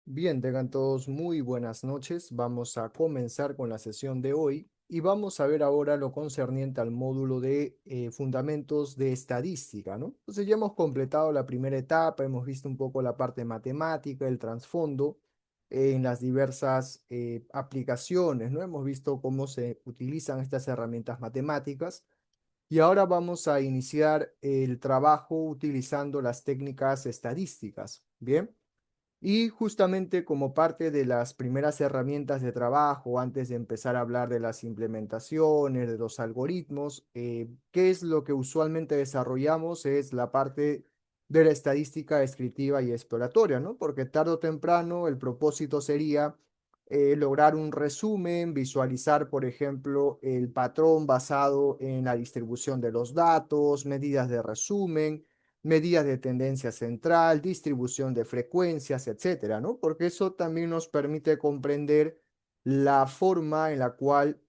Bien, tengan todos muy buenas noches. Vamos a comenzar con la sesión de hoy y vamos a ver ahora lo concerniente al módulo de fundamentos de estadística, ¿no? Entonces ya hemos completado la primera etapa, hemos visto un poco la parte matemática, el trasfondo en las diversas aplicaciones, ¿no? Hemos visto cómo se utilizan estas herramientas matemáticas y ahora vamos a iniciar el trabajo utilizando las técnicas estadísticas, ¿bien? Y justamente como parte de las primeras herramientas de trabajo, antes de empezar a hablar de las implementaciones, de los algoritmos, ¿qué es lo que usualmente desarrollamos? Es la parte de la estadística descriptiva y exploratoria, ¿no? Porque tarde o temprano el propósito sería lograr un resumen, visualizar, por ejemplo, el patrón basado en la distribución de los datos, medidas de resumen, medidas de tendencia central, distribución de frecuencias, etcétera, ¿no? Porque eso también nos permite comprender la forma en la cual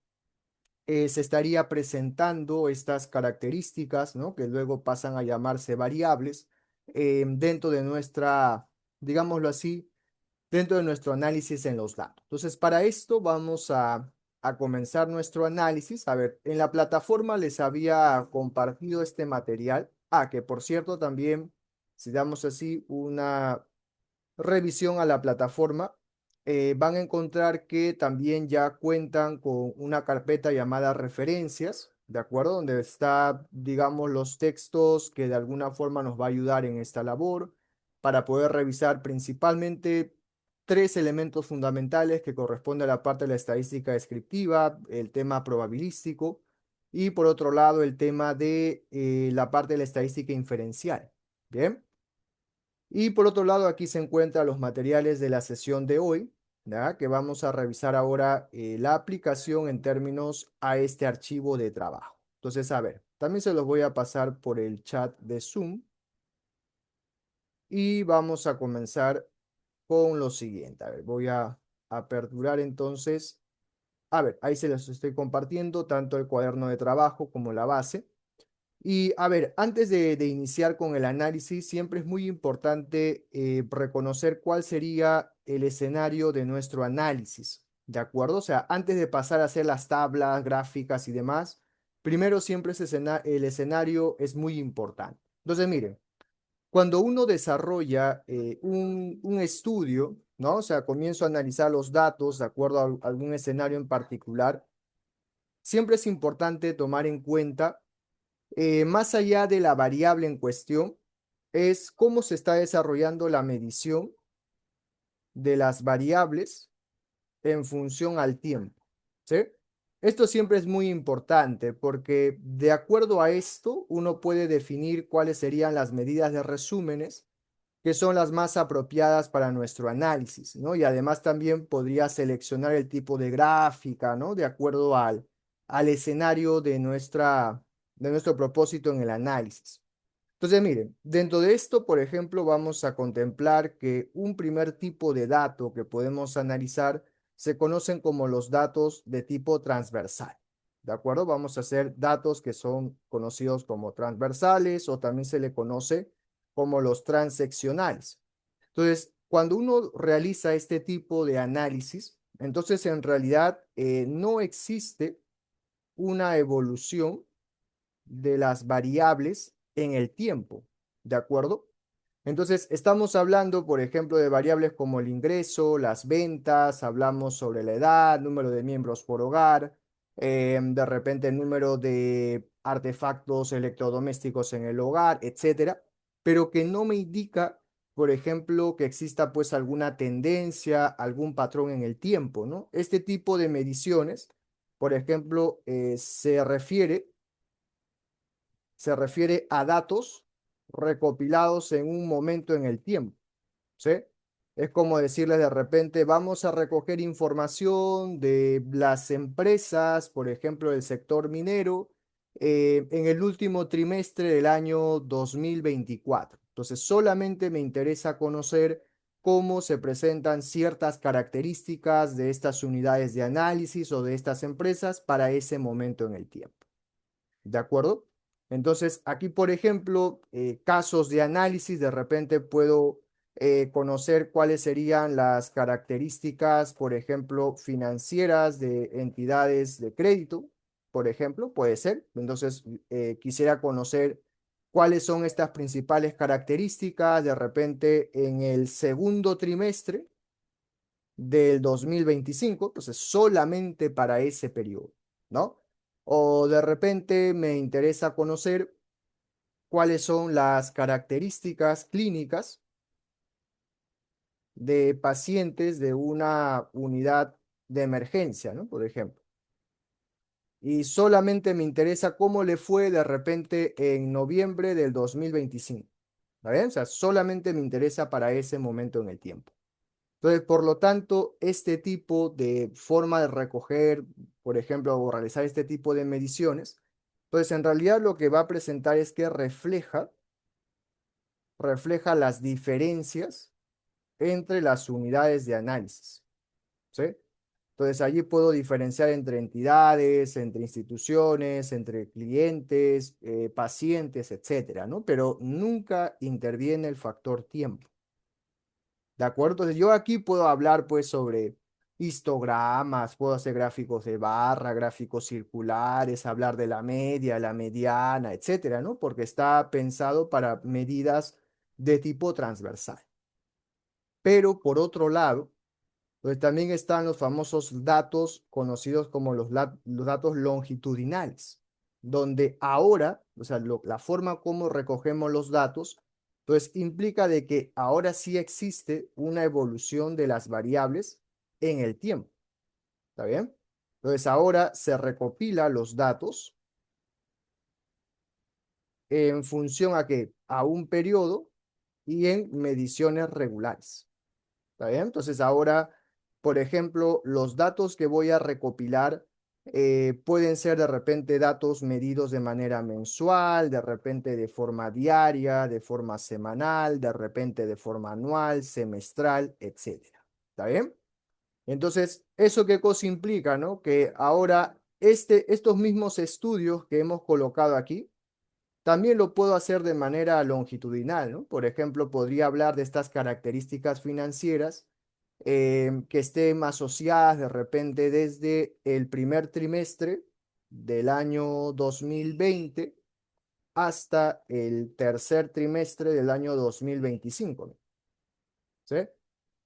se estaría presentando estas características, ¿no? Que luego pasan a llamarse variables dentro de nuestra, digámoslo así, dentro de nuestro análisis en los datos. Entonces, para esto vamos a comenzar nuestro análisis. A ver, en la plataforma les había compartido este material. Ah, que por cierto también, si damos así una revisión a la plataforma, van a encontrar que también ya cuentan con una carpeta llamada referencias, ¿de acuerdo? Donde está, digamos, los textos que de alguna forma nos va a ayudar en esta labor para poder revisar principalmente tres elementos fundamentales que corresponden a la parte de la estadística descriptiva, el tema probabilístico y por otro lado el tema de la parte de la estadística inferencial. Bien. Y por otro lado, aquí se encuentran los materiales de la sesión de hoy, ¿ya? Que vamos a revisar ahora la aplicación en términos a este archivo de trabajo. Entonces, a ver, también se los voy a pasar por el chat de Zoom y vamos a comenzar con lo siguiente. A ver, voy a aperturar entonces. A ver, ahí se los estoy compartiendo tanto el cuaderno de trabajo como la base. Y a ver, antes de iniciar con el análisis, siempre es muy importante reconocer cuál sería el escenario de nuestro análisis, ¿de acuerdo? O sea, antes de pasar a hacer las tablas, gráficas y demás, primero siempre el escenario es muy importante. Entonces, miren, cuando uno desarrolla un estudio, ¿no? O sea, comienzo a analizar los datos de acuerdo a algún escenario en particular, siempre es importante tomar en cuenta más allá de la variable en cuestión, es cómo se está desarrollando la medición de las variables en función al tiempo, ¿sí? Esto siempre es muy importante porque de acuerdo a esto, uno puede definir cuáles serían las medidas de resúmenes que son las más apropiadas para nuestro análisis, ¿no? Y además también podría seleccionar el tipo de gráfica, ¿no? De acuerdo al escenario de nuestro propósito en el análisis. Entonces, miren, dentro de esto, por ejemplo, vamos a contemplar que un primer tipo de dato que podemos analizar se conocen como los datos de tipo transversal. ¿De acuerdo? Vamos a hacer datos que son conocidos como transversales o también se le conoce como los transeccionales. Entonces, cuando uno realiza este tipo de análisis, entonces en realidad no existe una evolución de las variables en el tiempo, ¿de acuerdo? Entonces, estamos hablando, por ejemplo, de variables como el ingreso, las ventas, hablamos sobre la edad, número de miembros por hogar, de repente el número de artefactos electrodomésticos en el hogar, etcétera, pero que no me indica, por ejemplo, que exista pues alguna tendencia, algún patrón en el tiempo, ¿no? Este tipo de mediciones, por ejemplo, se refiere a datos recopilados en un momento en el tiempo, ¿sí? Es como decirles de repente, vamos a recoger información de las empresas, por ejemplo, del sector minero, en el último trimestre del año 2024. Entonces, solamente me interesa conocer cómo se presentan ciertas características de estas unidades de análisis o de estas empresas para ese momento en el tiempo. ¿De acuerdo? Entonces, aquí, por ejemplo, casos de análisis, de repente puedo conocer cuáles serían las características, por ejemplo, financieras de entidades de crédito, por ejemplo, puede ser. Entonces, quisiera conocer cuáles son estas principales características de repente en el segundo trimestre del 2025, entonces solamente para ese periodo, ¿no? O de repente me interesa conocer cuáles son las características clínicas de pacientes de una unidad de emergencia, ¿no? Por ejemplo. Y solamente me interesa cómo le fue de repente en noviembre del 2025. ¿Está bien? O sea, solamente me interesa para ese momento en el tiempo. Entonces, por lo tanto, este tipo de forma de recoger, por ejemplo, o realizar este tipo de mediciones, pues en realidad lo que va a presentar es que refleja las diferencias entre las unidades de análisis, ¿sí? Entonces, allí puedo diferenciar entre entidades, entre instituciones, entre clientes, pacientes, etcétera, ¿no? Pero nunca interviene el factor tiempo. ¿De acuerdo? Entonces yo aquí puedo hablar pues sobre histogramas, puedo hacer gráficos de barra, gráficos circulares, hablar de la media, la mediana, etcétera, ¿no? Porque está pensado para medidas de tipo transversal. Pero por otro lado, pues también están los famosos datos conocidos como los datos longitudinales, donde ahora, o sea, la forma como recogemos los datos, pues implica de que ahora sí existe una evolución de las variables en el tiempo, ¿está bien? Entonces ahora se recopila los datos en función a que a un periodo y en mediciones regulares. ¿Está bien? Entonces ahora, por ejemplo, los datos que voy a recopilar pueden ser de repente datos medidos de manera mensual, de repente de forma diaria, de forma semanal, de repente de forma anual, semestral, etcétera. ¿Está bien? Entonces, ¿eso qué cosa implica, no? Que ahora estos mismos estudios que hemos colocado aquí, también lo puedo hacer de manera longitudinal, ¿no? Por ejemplo, podría hablar de estas características financieras que estén asociadas de repente desde el primer trimestre del año 2020 hasta el tercer trimestre del año 2025, ¿no? ¿Sí?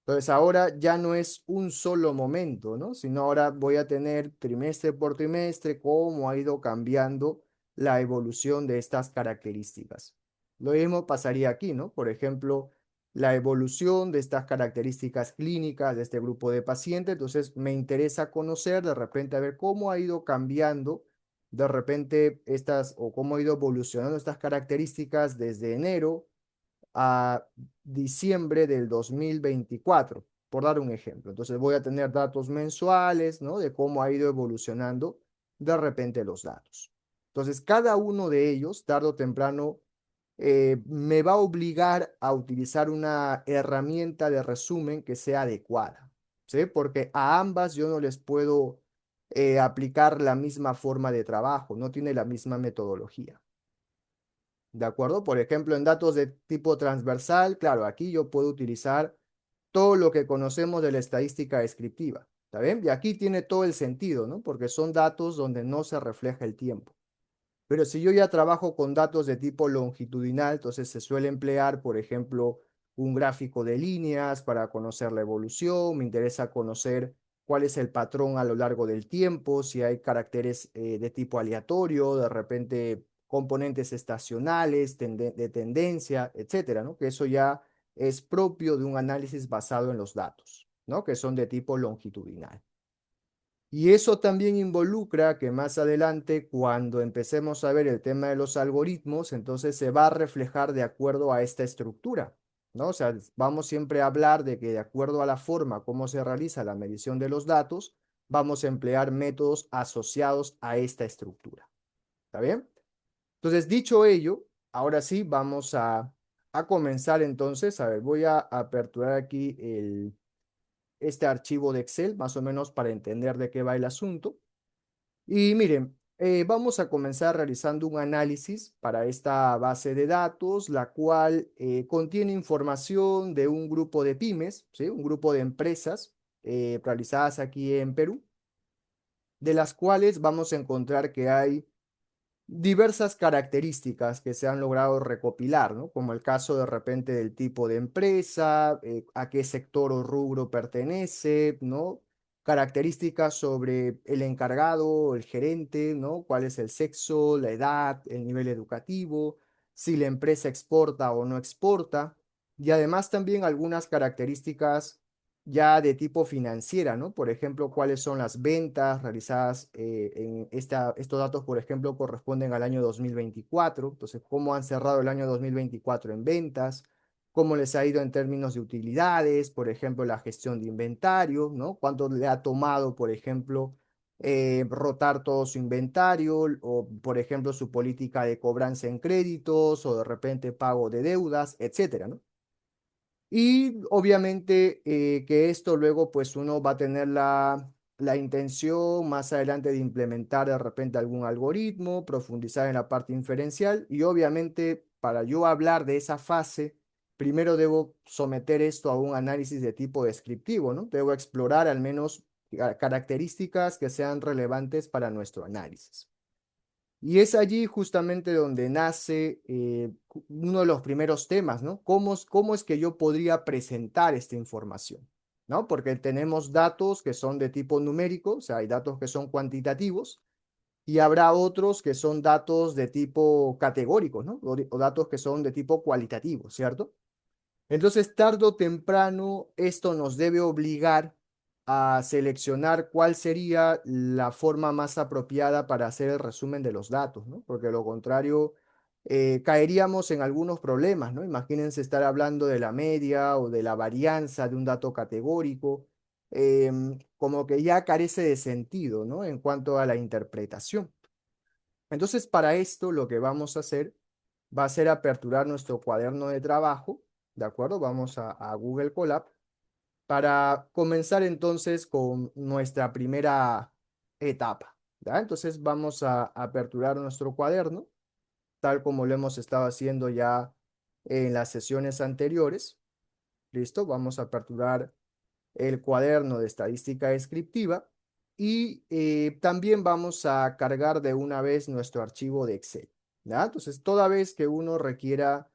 Entonces ahora ya no es un solo momento, ¿no? Sino ahora voy a tener trimestre por trimestre cómo ha ido cambiando la evolución de estas características. Lo mismo pasaría aquí, ¿no? Por ejemplo, la evolución de estas características clínicas de este grupo de pacientes. Entonces me interesa conocer de repente a ver cómo ha ido cambiando de repente estas o cómo ha ido evolucionando estas características desde enero a diciembre del 2024, por dar un ejemplo. Entonces voy a tener datos mensuales, ¿no? De cómo ha ido evolucionando de repente los datos. Entonces, cada uno de ellos, tarde o temprano, me va a obligar a utilizar una herramienta de resumen que sea adecuada, ¿sí? Porque a ambas yo no les puedo aplicar la misma forma de trabajo, no tiene la misma metodología. ¿De acuerdo? Por ejemplo, en datos de tipo transversal, claro, aquí yo puedo utilizar todo lo que conocemos de la estadística descriptiva. ¿Está bien? Y aquí tiene todo el sentido, ¿no? Porque son datos donde no se refleja el tiempo. Pero si yo ya trabajo con datos de tipo longitudinal, entonces se suele emplear, por ejemplo, un gráfico de líneas para conocer la evolución. Me interesa conocer cuál es el patrón a lo largo del tiempo, si hay caracteres de tipo aleatorio, de repente componentes estacionales, de tendencia, etcétera, ¿no? Que eso ya es propio de un análisis basado en los datos, ¿no? Que son de tipo longitudinal. Y eso también involucra que más adelante, cuando empecemos a ver el tema de los algoritmos, entonces se va a reflejar de acuerdo a esta estructura, ¿no? O sea, vamos siempre a hablar de que de acuerdo a la forma como se realiza la medición de los datos, vamos a emplear métodos asociados a esta estructura. ¿Está bien? Entonces, dicho ello, ahora sí vamos a comenzar entonces. A ver, voy a aperturar aquí este archivo de Excel, más o menos para entender de qué va el asunto. Y miren, Vamos a comenzar realizando un análisis para esta base de datos, la cual contiene información de un grupo de pymes, ¿sí? Un grupo de empresas realizadas aquí en Perú, de las cuales vamos a encontrar que hay diversas características que se han logrado recopilar, ¿no? Como el caso de repente del tipo de empresa, a qué sector o rubro pertenece, ¿no? Características sobre el encargado, el gerente, ¿no? Cuál es el sexo, la edad, el nivel educativo, si la empresa exporta o no exporta, y además también algunas características ya de tipo financiera, ¿no? Por ejemplo, cuáles son las ventas realizadas estos datos, por ejemplo, corresponden al año 2024. Entonces, cómo han cerrado el año 2024 en ventas, cómo les ha ido en términos de utilidades, por ejemplo, la gestión de inventario, ¿no? Cuánto le ha tomado, por ejemplo, rotar todo su inventario o, por ejemplo, su política de cobranza en créditos o de repente pago de deudas, etcétera, ¿no? Y obviamente que esto luego pues uno va a tener la intención más adelante de implementar de repente algún algoritmo, profundizar en la parte inferencial y obviamente para yo hablar de esa fase, primero debo someter esto a un análisis de tipo descriptivo, ¿no? Debo explorar al menos características que sean relevantes para nuestro análisis. Y es allí justamente donde nace uno de los primeros temas, ¿no? ¿Cómo es que yo podría presentar esta información? ¿No? Porque tenemos datos que son de tipo numérico, o sea, hay datos que son cuantitativos y habrá otros que son datos de tipo categórico, ¿no? O datos que son de tipo cualitativo, ¿cierto? Entonces, tarde o temprano, esto nos debe obligar a seleccionar cuál sería la forma más apropiada para hacer el resumen de los datos, ¿no? Porque de lo contrario, caeríamos en algunos problemas, ¿no? Imagínense estar hablando de la media o de la varianza de un dato categórico, como que ya carece de sentido, ¿no? En cuanto a la interpretación. Entonces, para esto, lo que vamos a hacer va a ser aperturar nuestro cuaderno de trabajo, ¿de acuerdo? Vamos a Google Colab para comenzar entonces con nuestra primera etapa, ¿ya? Entonces vamos a aperturar nuestro cuaderno, tal como lo hemos estado haciendo ya en las sesiones anteriores. ¿Listo? Vamos a aperturar el cuaderno de estadística descriptiva y también vamos a cargar de una vez nuestro archivo de Excel, ¿ya? Entonces, toda vez que uno requiera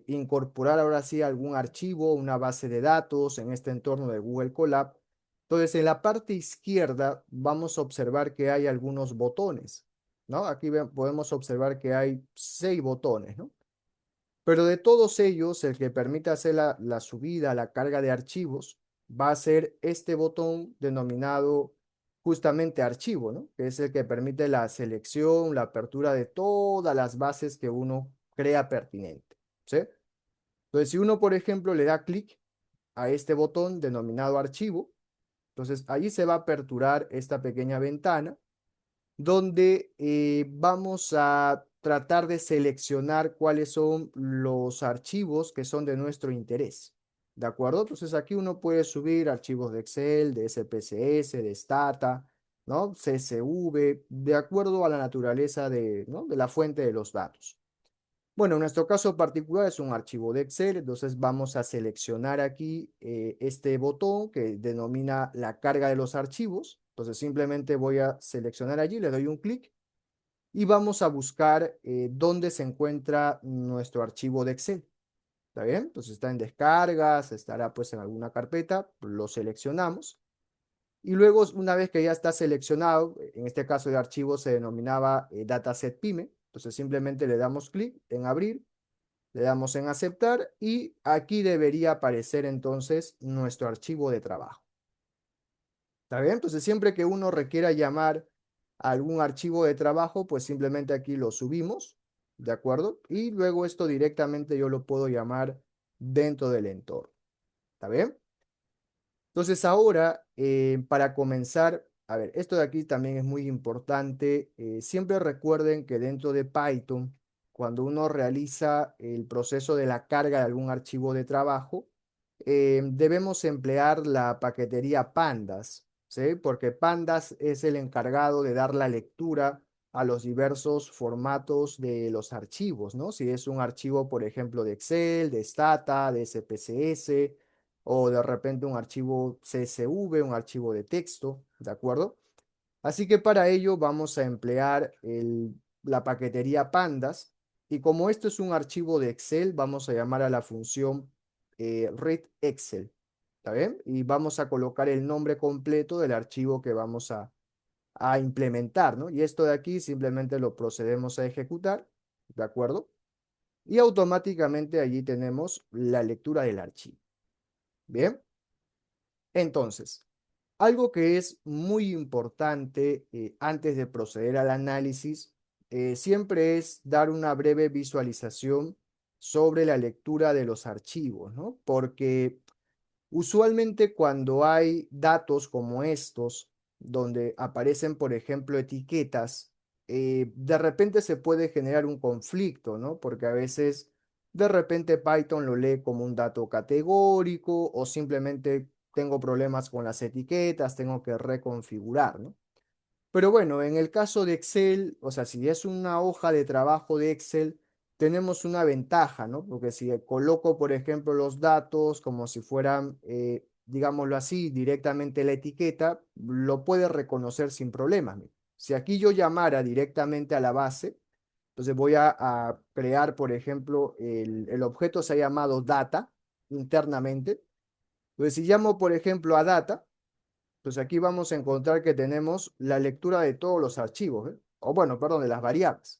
incorporar ahora sí algún archivo, una base de datos en este entorno de Google Colab, entonces en la parte izquierda vamos a observar que hay algunos botones, ¿no? Aquí podemos observar que hay 6 botones, ¿no? Pero de todos ellos, el que permite hacer la subida, la carga de archivos, va a ser este botón denominado justamente archivo, ¿no? Que es el que permite la selección, la apertura de todas las bases que uno crea pertinente, ¿sí? Entonces, si uno, por ejemplo, le da clic a este botón denominado archivo, entonces allí se va a aperturar esta pequeña ventana donde vamos a tratar de seleccionar cuáles son los archivos que son de nuestro interés. ¿De acuerdo? Entonces aquí uno puede subir archivos de Excel, de SPSS, de Stata, ¿no? CSV, de acuerdo a la naturaleza de, ¿no? de la fuente de los datos. Bueno, en nuestro caso particular es un archivo de Excel, entonces vamos a seleccionar aquí este botón que denomina la carga de los archivos. Entonces simplemente voy a seleccionar allí, le doy un clic y vamos a buscar dónde se encuentra nuestro archivo de Excel. ¿Está bien? Entonces está en descargas, estará pues en alguna carpeta, lo seleccionamos. Y luego, una vez que ya está seleccionado, en este caso de archivo se denominaba dataset PyME, entonces simplemente le damos clic en abrir, le damos en aceptar y aquí debería aparecer entonces nuestro archivo de trabajo. ¿Está bien? Entonces siempre que uno requiera llamar a algún archivo de trabajo, pues simplemente aquí lo subimos, ¿de acuerdo? Y luego esto directamente yo lo puedo llamar dentro del entorno. ¿Está bien? Entonces ahora, para comenzar, a ver, esto de aquí también es muy importante. Siempre recuerden que dentro de Python, cuando uno realiza el proceso de la carga de algún archivo de trabajo, debemos emplear la paquetería Pandas, ¿sí? Porque Pandas es el encargado de dar la lectura a los diversos formatos de los archivos, ¿no? Si es un archivo, por ejemplo, de Excel, de Stata, de SPSS, o de repente un archivo CSV, un archivo de texto, ¿de acuerdo? Así que para ello vamos a emplear la paquetería pandas, y como esto es un archivo de Excel, vamos a llamar a la función read Excel, ¿está bien? Y vamos a colocar el nombre completo del archivo que vamos a implementar, ¿no? Y esto de aquí simplemente lo procedemos a ejecutar, ¿de acuerdo? Y automáticamente allí tenemos la lectura del archivo. Bien, entonces, algo que es muy importante antes de proceder al análisis, siempre es dar una breve visualización sobre la lectura de los archivos, ¿no? Porque usualmente cuando hay datos como estos, donde aparecen, por ejemplo, etiquetas, de repente se puede generar un conflicto, ¿no? Porque a veces de repente Python lo lee como un dato categórico o simplemente tengo problemas con las etiquetas, tengo que reconfigurar, ¿no? Pero bueno, en el caso de Excel, o sea, si es una hoja de trabajo de Excel, tenemos una ventaja, ¿no? Porque si coloco, por ejemplo, los datos como si fueran, digámoslo así, directamente la etiqueta, lo puede reconocer sin problema. Mira. Si aquí yo llamara directamente a la base, entonces voy a crear, por ejemplo, el objeto se ha llamado data internamente. Entonces, si llamo, por ejemplo, a data, pues aquí vamos a encontrar que tenemos la lectura de todos los archivos, ¿eh? O bueno, perdón, de las variables.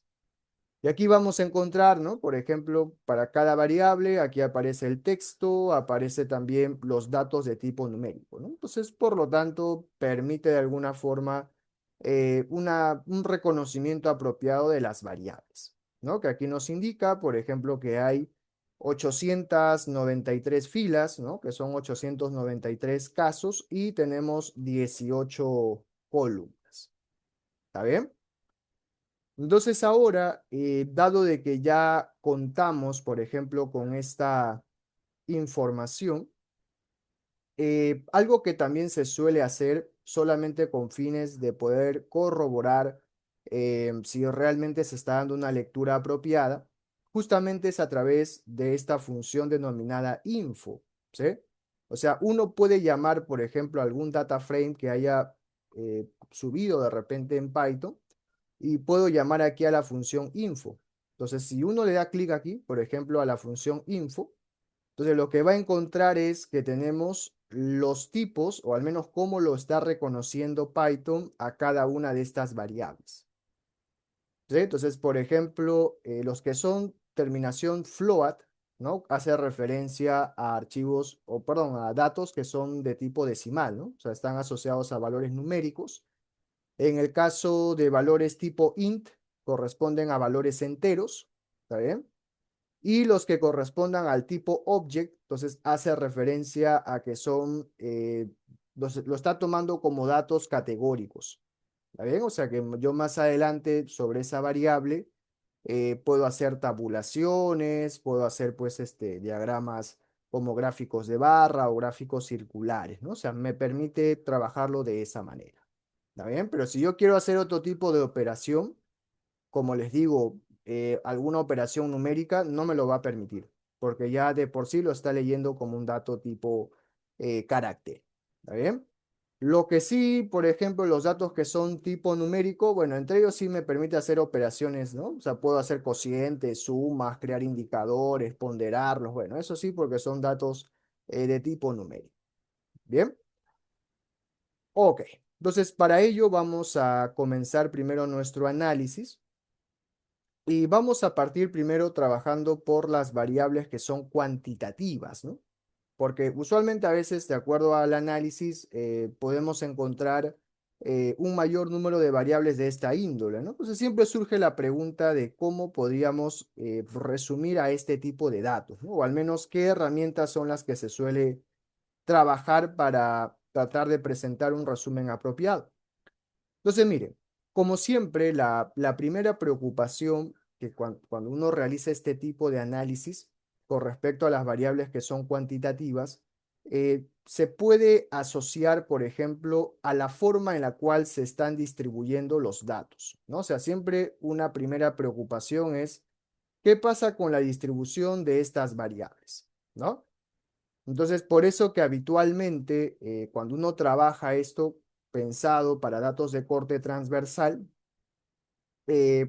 Y aquí vamos a encontrar, ¿no? Por ejemplo, para cada variable, aquí aparece el texto, aparece también los datos de tipo numérico, ¿no? Entonces, por lo tanto, permite de alguna forma un reconocimiento apropiado de las variables, ¿no? Que aquí nos indica, por ejemplo, que hay 893 filas, ¿no? Que son 893 casos y tenemos 18 columnas. ¿Está bien? Entonces ahora, dado de que ya contamos, por ejemplo, con esta información, algo que también se suele hacer solamente con fines de poder corroborar si realmente se está dando una lectura apropiada, justamente es a través de esta función denominada info, ¿sí? O sea, uno puede llamar, por ejemplo, algún data frame que haya subido de repente en Python y puedo llamar aquí a la función info. Entonces, si uno le da clic aquí, por ejemplo, a la función info, entonces lo que va a encontrar es que tenemos los tipos, o al menos cómo lo está reconociendo Python a cada una de estas variables. ¿Sí? Entonces, por ejemplo, los que son terminación float, ¿no? Hace referencia a archivos, o perdón, a datos que son de tipo decimal, ¿no? O sea, están asociados a valores numéricos. En el caso de valores tipo int, corresponden a valores enteros, ¿está bien? Y los que correspondan al tipo object, entonces hace referencia a que son, lo está tomando como datos categóricos, ¿está bien? O sea que yo más adelante sobre esa variable puedo hacer tabulaciones, puedo hacer pues diagramas como gráficos de barra o gráficos circulares, ¿no? O sea, me permite trabajarlo de esa manera. ¿Está bien? Pero si yo quiero hacer otro tipo de operación, como les digo, alguna operación numérica no me lo va a permitir, porque ya de por sí lo está leyendo como un dato tipo carácter. ¿Está bien? Lo que sí, por ejemplo, los datos que son tipo numérico, bueno, entre ellos sí me permite hacer operaciones, ¿no? O sea, puedo hacer cocientes, sumas, crear indicadores, ponderarlos, bueno, eso sí, porque son datos de tipo numérico. ¿Bien? Ok. Entonces, para ello vamos a comenzar primero nuestro análisis. Y vamos a partir primero trabajando por las variables que son cuantitativas, ¿no? Porque usualmente a veces, de acuerdo al análisis, podemos encontrar un mayor número de variables de esta índole, ¿no? Entonces siempre surge la pregunta de cómo podríamos resumir a este tipo de datos, ¿no? O al menos qué herramientas son las que se suele trabajar para tratar de presentar un resumen apropiado. Entonces, miren, como siempre, la primera preocupación que cuando uno realiza este tipo de análisis con respecto a las variables que son cuantitativas se puede asociar, por ejemplo, a la forma en la cual se están distribuyendo los datos, ¿no? O sea, siempre una primera preocupación es, ¿qué pasa con la distribución de estas variables? ¿No? Entonces, por eso que habitualmente cuando uno trabaja esto pensado para datos de corte transversal,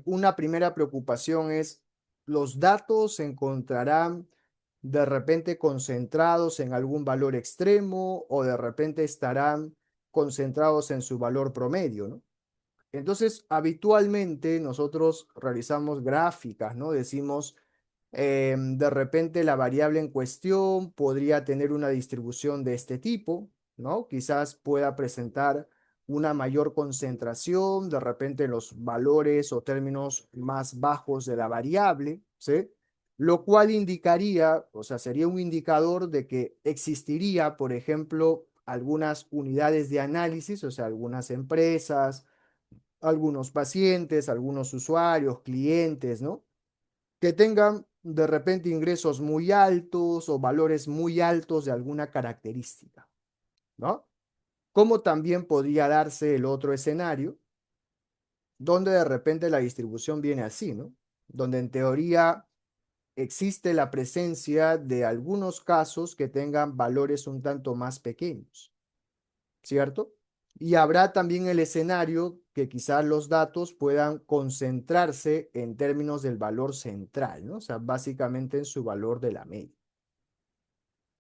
una primera preocupación es, ¿los datos se encontrarán de repente concentrados en algún valor extremo o de repente estarán concentrados en su valor promedio, ¿no? Entonces, habitualmente nosotros realizamos gráficas, ¿no? Decimos, de repente la variable en cuestión podría tener una distribución de este tipo, ¿no? Quizás pueda presentar una mayor concentración, de repente en los valores o términos más bajos de la variable, ¿sí? Lo cual indicaría, o sea, sería un indicador de que existiría, por ejemplo, algunas unidades de análisis, o sea, algunas empresas, algunos pacientes, algunos usuarios, clientes, ¿no? Que tengan de repente ingresos muy altos o valores muy altos de alguna característica, ¿no? Como también podría darse el otro escenario, donde de repente la distribución viene así, ¿no? Donde en teoría existe la presencia de algunos casos que tengan valores un tanto más pequeños, ¿cierto? Y habrá también el escenario que quizás los datos puedan concentrarse en términos del valor central, ¿no? O sea, básicamente en su valor de la media.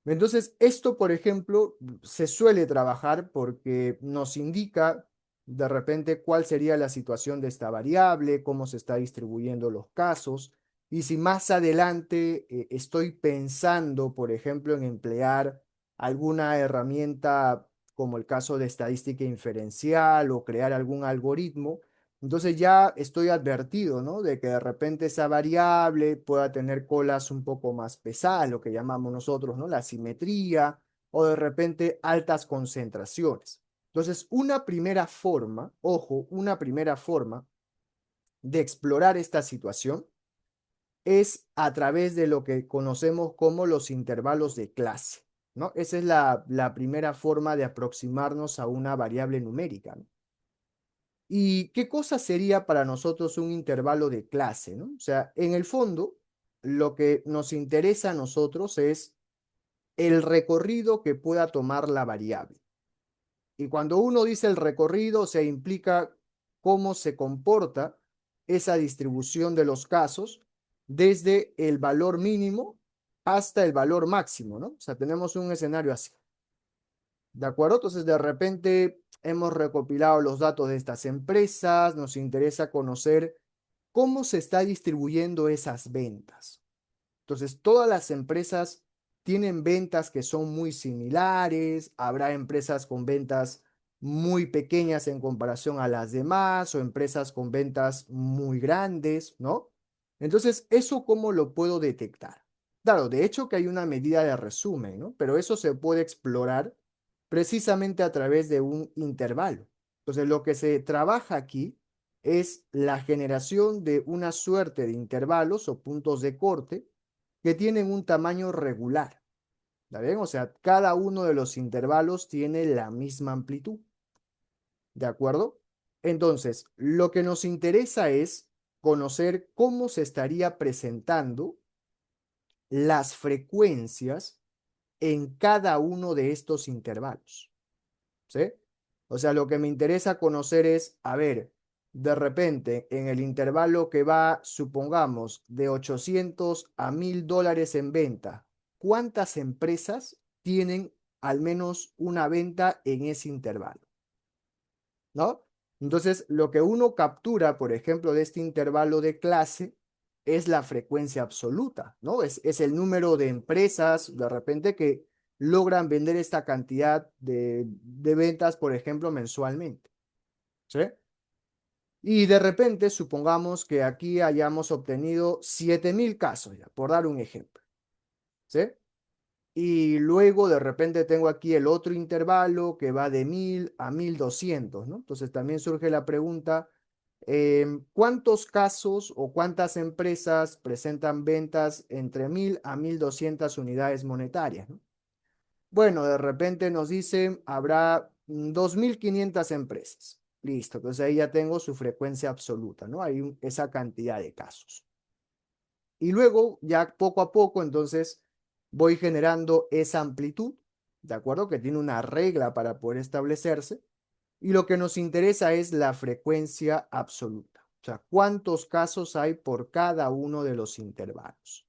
Entonces, esto, por ejemplo, se suele trabajar porque nos indica de repente cuál sería la situación de esta variable, cómo se está distribuyendo los casos, y si más adelante estoy pensando, por ejemplo, en emplear alguna herramienta como el caso de estadística inferencial o crear algún algoritmo, entonces ya estoy advertido, ¿no? De que de repente esa variable pueda tener colas un poco más pesadas, lo que llamamos nosotros, ¿no? La simetría o de repente altas concentraciones. Entonces, una primera forma, ojo, una primera forma de explorar esta situación es a través de lo que conocemos como los intervalos de clase, ¿no? Esa es la primera forma de aproximarnos a una variable numérica, ¿no? ¿Y qué cosa sería para nosotros un intervalo de clase, ¿no? O sea, en el fondo, lo que nos interesa a nosotros es el recorrido que pueda tomar la variable. Y cuando uno dice el recorrido, se implica cómo se comporta esa distribución de los casos desde el valor mínimo hasta el valor máximo, ¿no? O sea, tenemos un escenario así. ¿De acuerdo? Entonces, de repente hemos recopilado los datos de estas empresas, nos interesa conocer cómo se está distribuyendo esas ventas. Entonces, todas las empresas tienen ventas que son muy similares, habrá empresas con ventas muy pequeñas en comparación a las demás o empresas con ventas muy grandes, ¿no? Entonces, ¿eso cómo lo puedo detectar? Claro, de hecho que hay una medida de resumen, ¿no? Pero eso se puede explorar precisamente a través de un intervalo. Entonces, lo que se trabaja aquí es la generación de una suerte de intervalos o puntos de corte que tienen un tamaño regular. ¿Está bien? O sea, cada uno de los intervalos tiene la misma amplitud. ¿De acuerdo? Entonces, lo que nos interesa es conocer cómo se estaría presentando las frecuencias en cada uno de estos intervalos. ¿Sí? O sea, lo que me interesa conocer es, a ver, de repente, en el intervalo que va, supongamos, de 800 a $1000 en venta, ¿cuántas empresas tienen al menos una venta en ese intervalo? ¿No? Entonces, lo que uno captura, por ejemplo, de este intervalo de clase es la frecuencia absoluta, ¿no? Es el número de empresas, de repente, que logran vender esta cantidad de ventas, por ejemplo, mensualmente, ¿sí? Y de repente, supongamos que aquí hayamos obtenido 7000 casos, ya, por dar un ejemplo, ¿sí? Y luego de repente tengo aquí el otro intervalo que va de 1000 a 1200, ¿no? Entonces también surge la pregunta, ¿cuántos casos o cuántas empresas presentan ventas entre 1000 a 1200 unidades monetarias, ¿no? Bueno, de repente nos dicen, habrá 2.500 empresas. Listo, entonces ahí ya tengo su frecuencia absoluta, ¿no? Hay esa cantidad de casos. Y luego, ya poco a poco, entonces voy generando esa amplitud, ¿de acuerdo? Que tiene una regla para poder establecerse. Y lo que nos interesa es la frecuencia absoluta. O sea, cuántos casos hay por cada uno de los intervalos.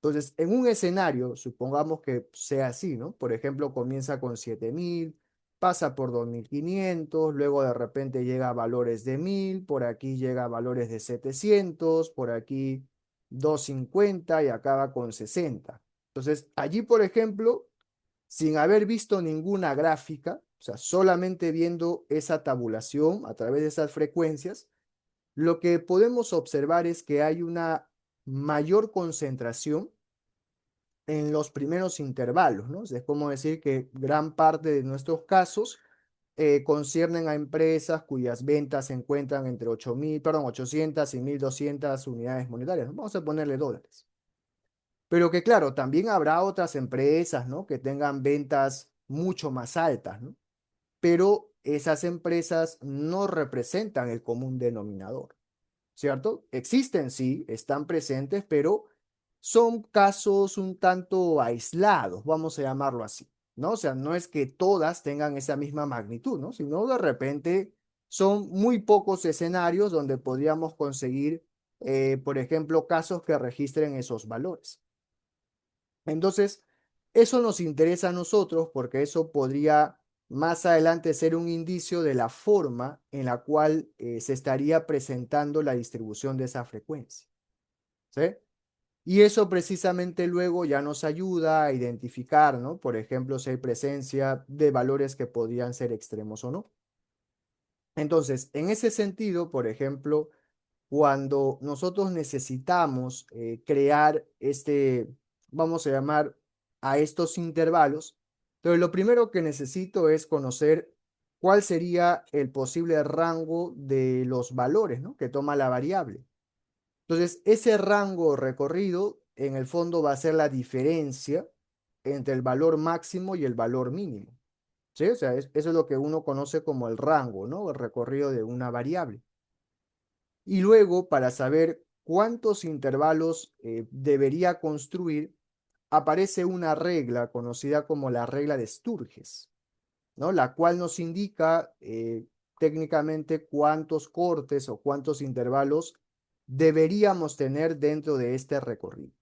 Entonces, en un escenario, supongamos que sea así, ¿no? Por ejemplo, comienza con 7.000, pasa por 2.500, luego de repente llega a valores de 1.000, por aquí llega a valores de 700, por aquí 250 y acaba con 60. Entonces, allí, por ejemplo, sin haber visto ninguna gráfica, o sea, solamente viendo esa tabulación a través de esas frecuencias, lo que podemos observar es que hay una mayor concentración en los primeros intervalos, ¿no? Es como decir que gran parte de nuestros casos conciernen a empresas cuyas ventas se encuentran entre 800 y 1.200 unidades monetarias, ¿no? Vamos a ponerle dólares. Pero que claro, también habrá otras empresas, ¿no? Que tengan ventas mucho más altas, ¿no? Pero esas empresas no representan el común denominador. ¿Cierto? Existen, sí, están presentes, pero son casos un tanto aislados, vamos a llamarlo así, ¿no? O sea, no es que todas tengan esa misma magnitud, ¿no? Sino de repente son muy pocos escenarios donde podríamos conseguir, por ejemplo, casos que registren esos valores. Entonces, eso nos interesa a nosotros porque eso podría más adelante ser un indicio de la forma en la cual se estaría presentando la distribución de esa frecuencia. ¿Sí? Y eso precisamente luego ya nos ayuda a identificar, ¿no? Por ejemplo, si hay presencia de valores que podrían ser extremos o no. Entonces, en ese sentido, por ejemplo, cuando nosotros necesitamos crear vamos a llamar a estos intervalos, entonces lo primero que necesito es conocer cuál sería el posible rango de los valores, ¿no? Que toma la variable. Entonces, ese rango recorrido en el fondo va a ser la diferencia entre el valor máximo y el valor mínimo. ¿Sí? O sea, eso es lo que uno conoce como el rango, ¿no? El recorrido de una variable. Y luego, para saber cuántos intervalos debería construir, aparece una regla conocida como la regla de Sturges, ¿no? La cual nos indica técnicamente cuántos cortes o cuántos intervalos deberíamos tener dentro de este recorrido.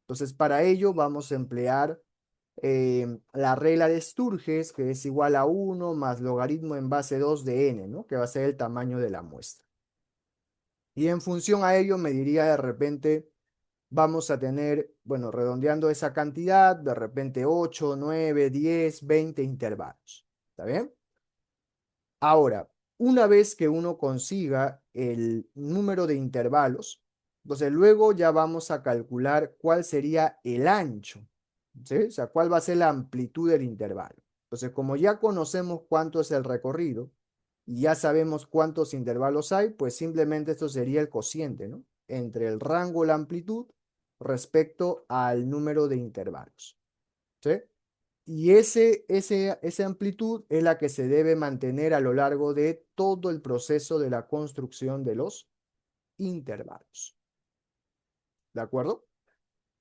Entonces, para ello vamos a emplear la regla de Sturges, que es igual a 1 más logaritmo en base 2 de n, ¿no? Que va a ser el tamaño de la muestra. Y en función a ello me diría de repente, vamos a tener, bueno, redondeando esa cantidad, de repente 8, 9, 10, 20 intervalos. ¿Está bien? Ahora, una vez que uno consiga el número de intervalos, entonces luego ya vamos a calcular cuál sería el ancho, ¿sí? O sea, cuál va a ser la amplitud del intervalo. Entonces, como ya conocemos cuánto es el recorrido y ya sabemos cuántos intervalos hay, pues simplemente esto sería el cociente, ¿no? Entre el rango y la amplitud respecto al número de intervalos, ¿sí? Y esa amplitud es la que se debe mantener a lo largo de todo el proceso de la construcción de los intervalos. ¿De acuerdo?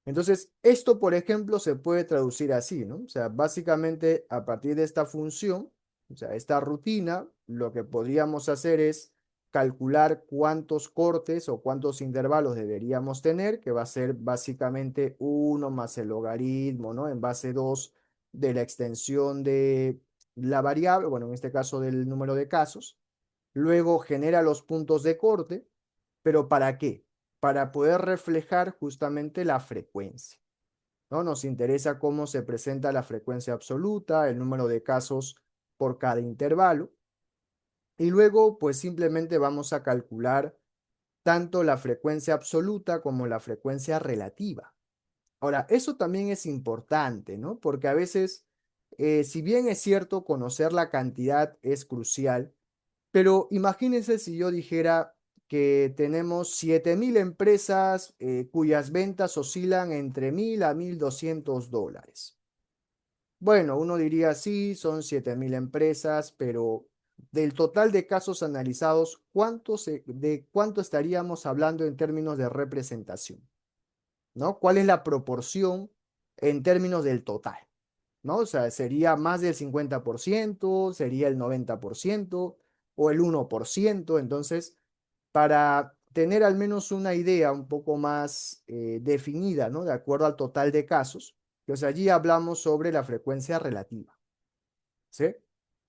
Entonces, esto, por ejemplo, se puede traducir así, ¿no? O sea, básicamente a partir de esta función, o sea, esta rutina, lo que podríamos hacer es calcular cuántos cortes o cuántos intervalos deberíamos tener, que va a ser básicamente 1 más el logaritmo, ¿no? En base 2 de la extensión de la variable, bueno, en este caso del número de casos. Luego genera los puntos de corte, pero ¿para qué? Para poder reflejar justamente la frecuencia, ¿no? Nos interesa cómo se presenta la frecuencia absoluta, el número de casos por cada intervalo, y luego pues simplemente vamos a calcular tanto la frecuencia absoluta como la frecuencia relativa. Ahora, eso también es importante, ¿no? Porque a veces, si bien es cierto, conocer la cantidad es crucial, pero imagínense si yo dijera que tenemos 7.000 empresas cuyas ventas oscilan entre 1.000 a 1.200 dólares. Bueno, uno diría sí, son 7.000 empresas, pero del total de casos analizados, ¿de cuánto estaríamos hablando en términos de representación? ¿No? ¿Cuál es la proporción en términos del total? ¿No? O sea, ¿sería más del 50%, sería el 90% o el 1%? Entonces, para tener al menos una idea un poco más definida, ¿no? De acuerdo al total de casos, pues allí hablamos sobre la frecuencia relativa, ¿sí?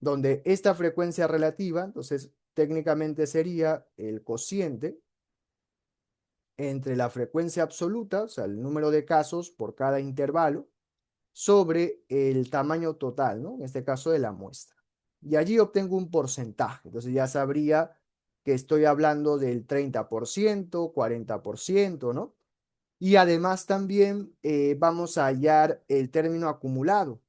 Donde esta frecuencia relativa, entonces, técnicamente sería el cociente entre la frecuencia absoluta, o sea, el número de casos por cada intervalo, sobre el tamaño total, ¿no? En este caso de la muestra. Y allí obtengo un porcentaje. Entonces ya sabría que estoy hablando del 30%, 40%, ¿no? Y además también vamos a hallar el término acumulado,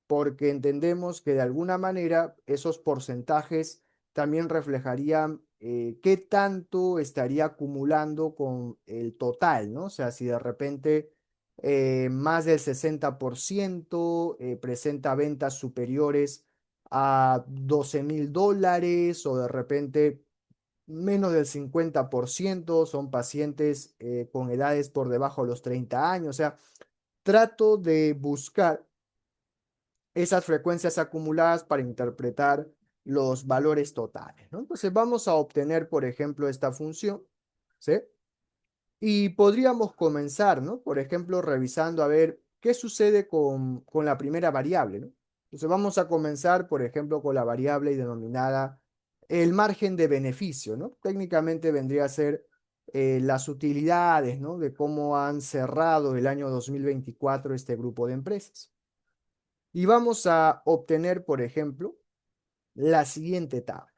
porque entendemos que de alguna manera esos porcentajes también reflejarían qué tanto estaría acumulando con el total, ¿no? O sea, si de repente más del 60% presenta ventas superiores a $12.000 o de repente menos del 50% son pacientes con edades por debajo de los 30 años. O sea, trato de buscar esas frecuencias acumuladas para interpretar los valores totales, ¿no? Entonces vamos a obtener, por ejemplo, esta función, ¿sí? Y podríamos comenzar, ¿no? Por ejemplo, revisando a ver qué sucede con la primera variable, ¿no? Entonces vamos a comenzar, por ejemplo, con la variable denominada el margen de beneficio, ¿no? Técnicamente vendría a ser las utilidades, ¿no? De cómo han cerrado el año 2024 este grupo de empresas. Y vamos a obtener, por ejemplo, la siguiente tabla.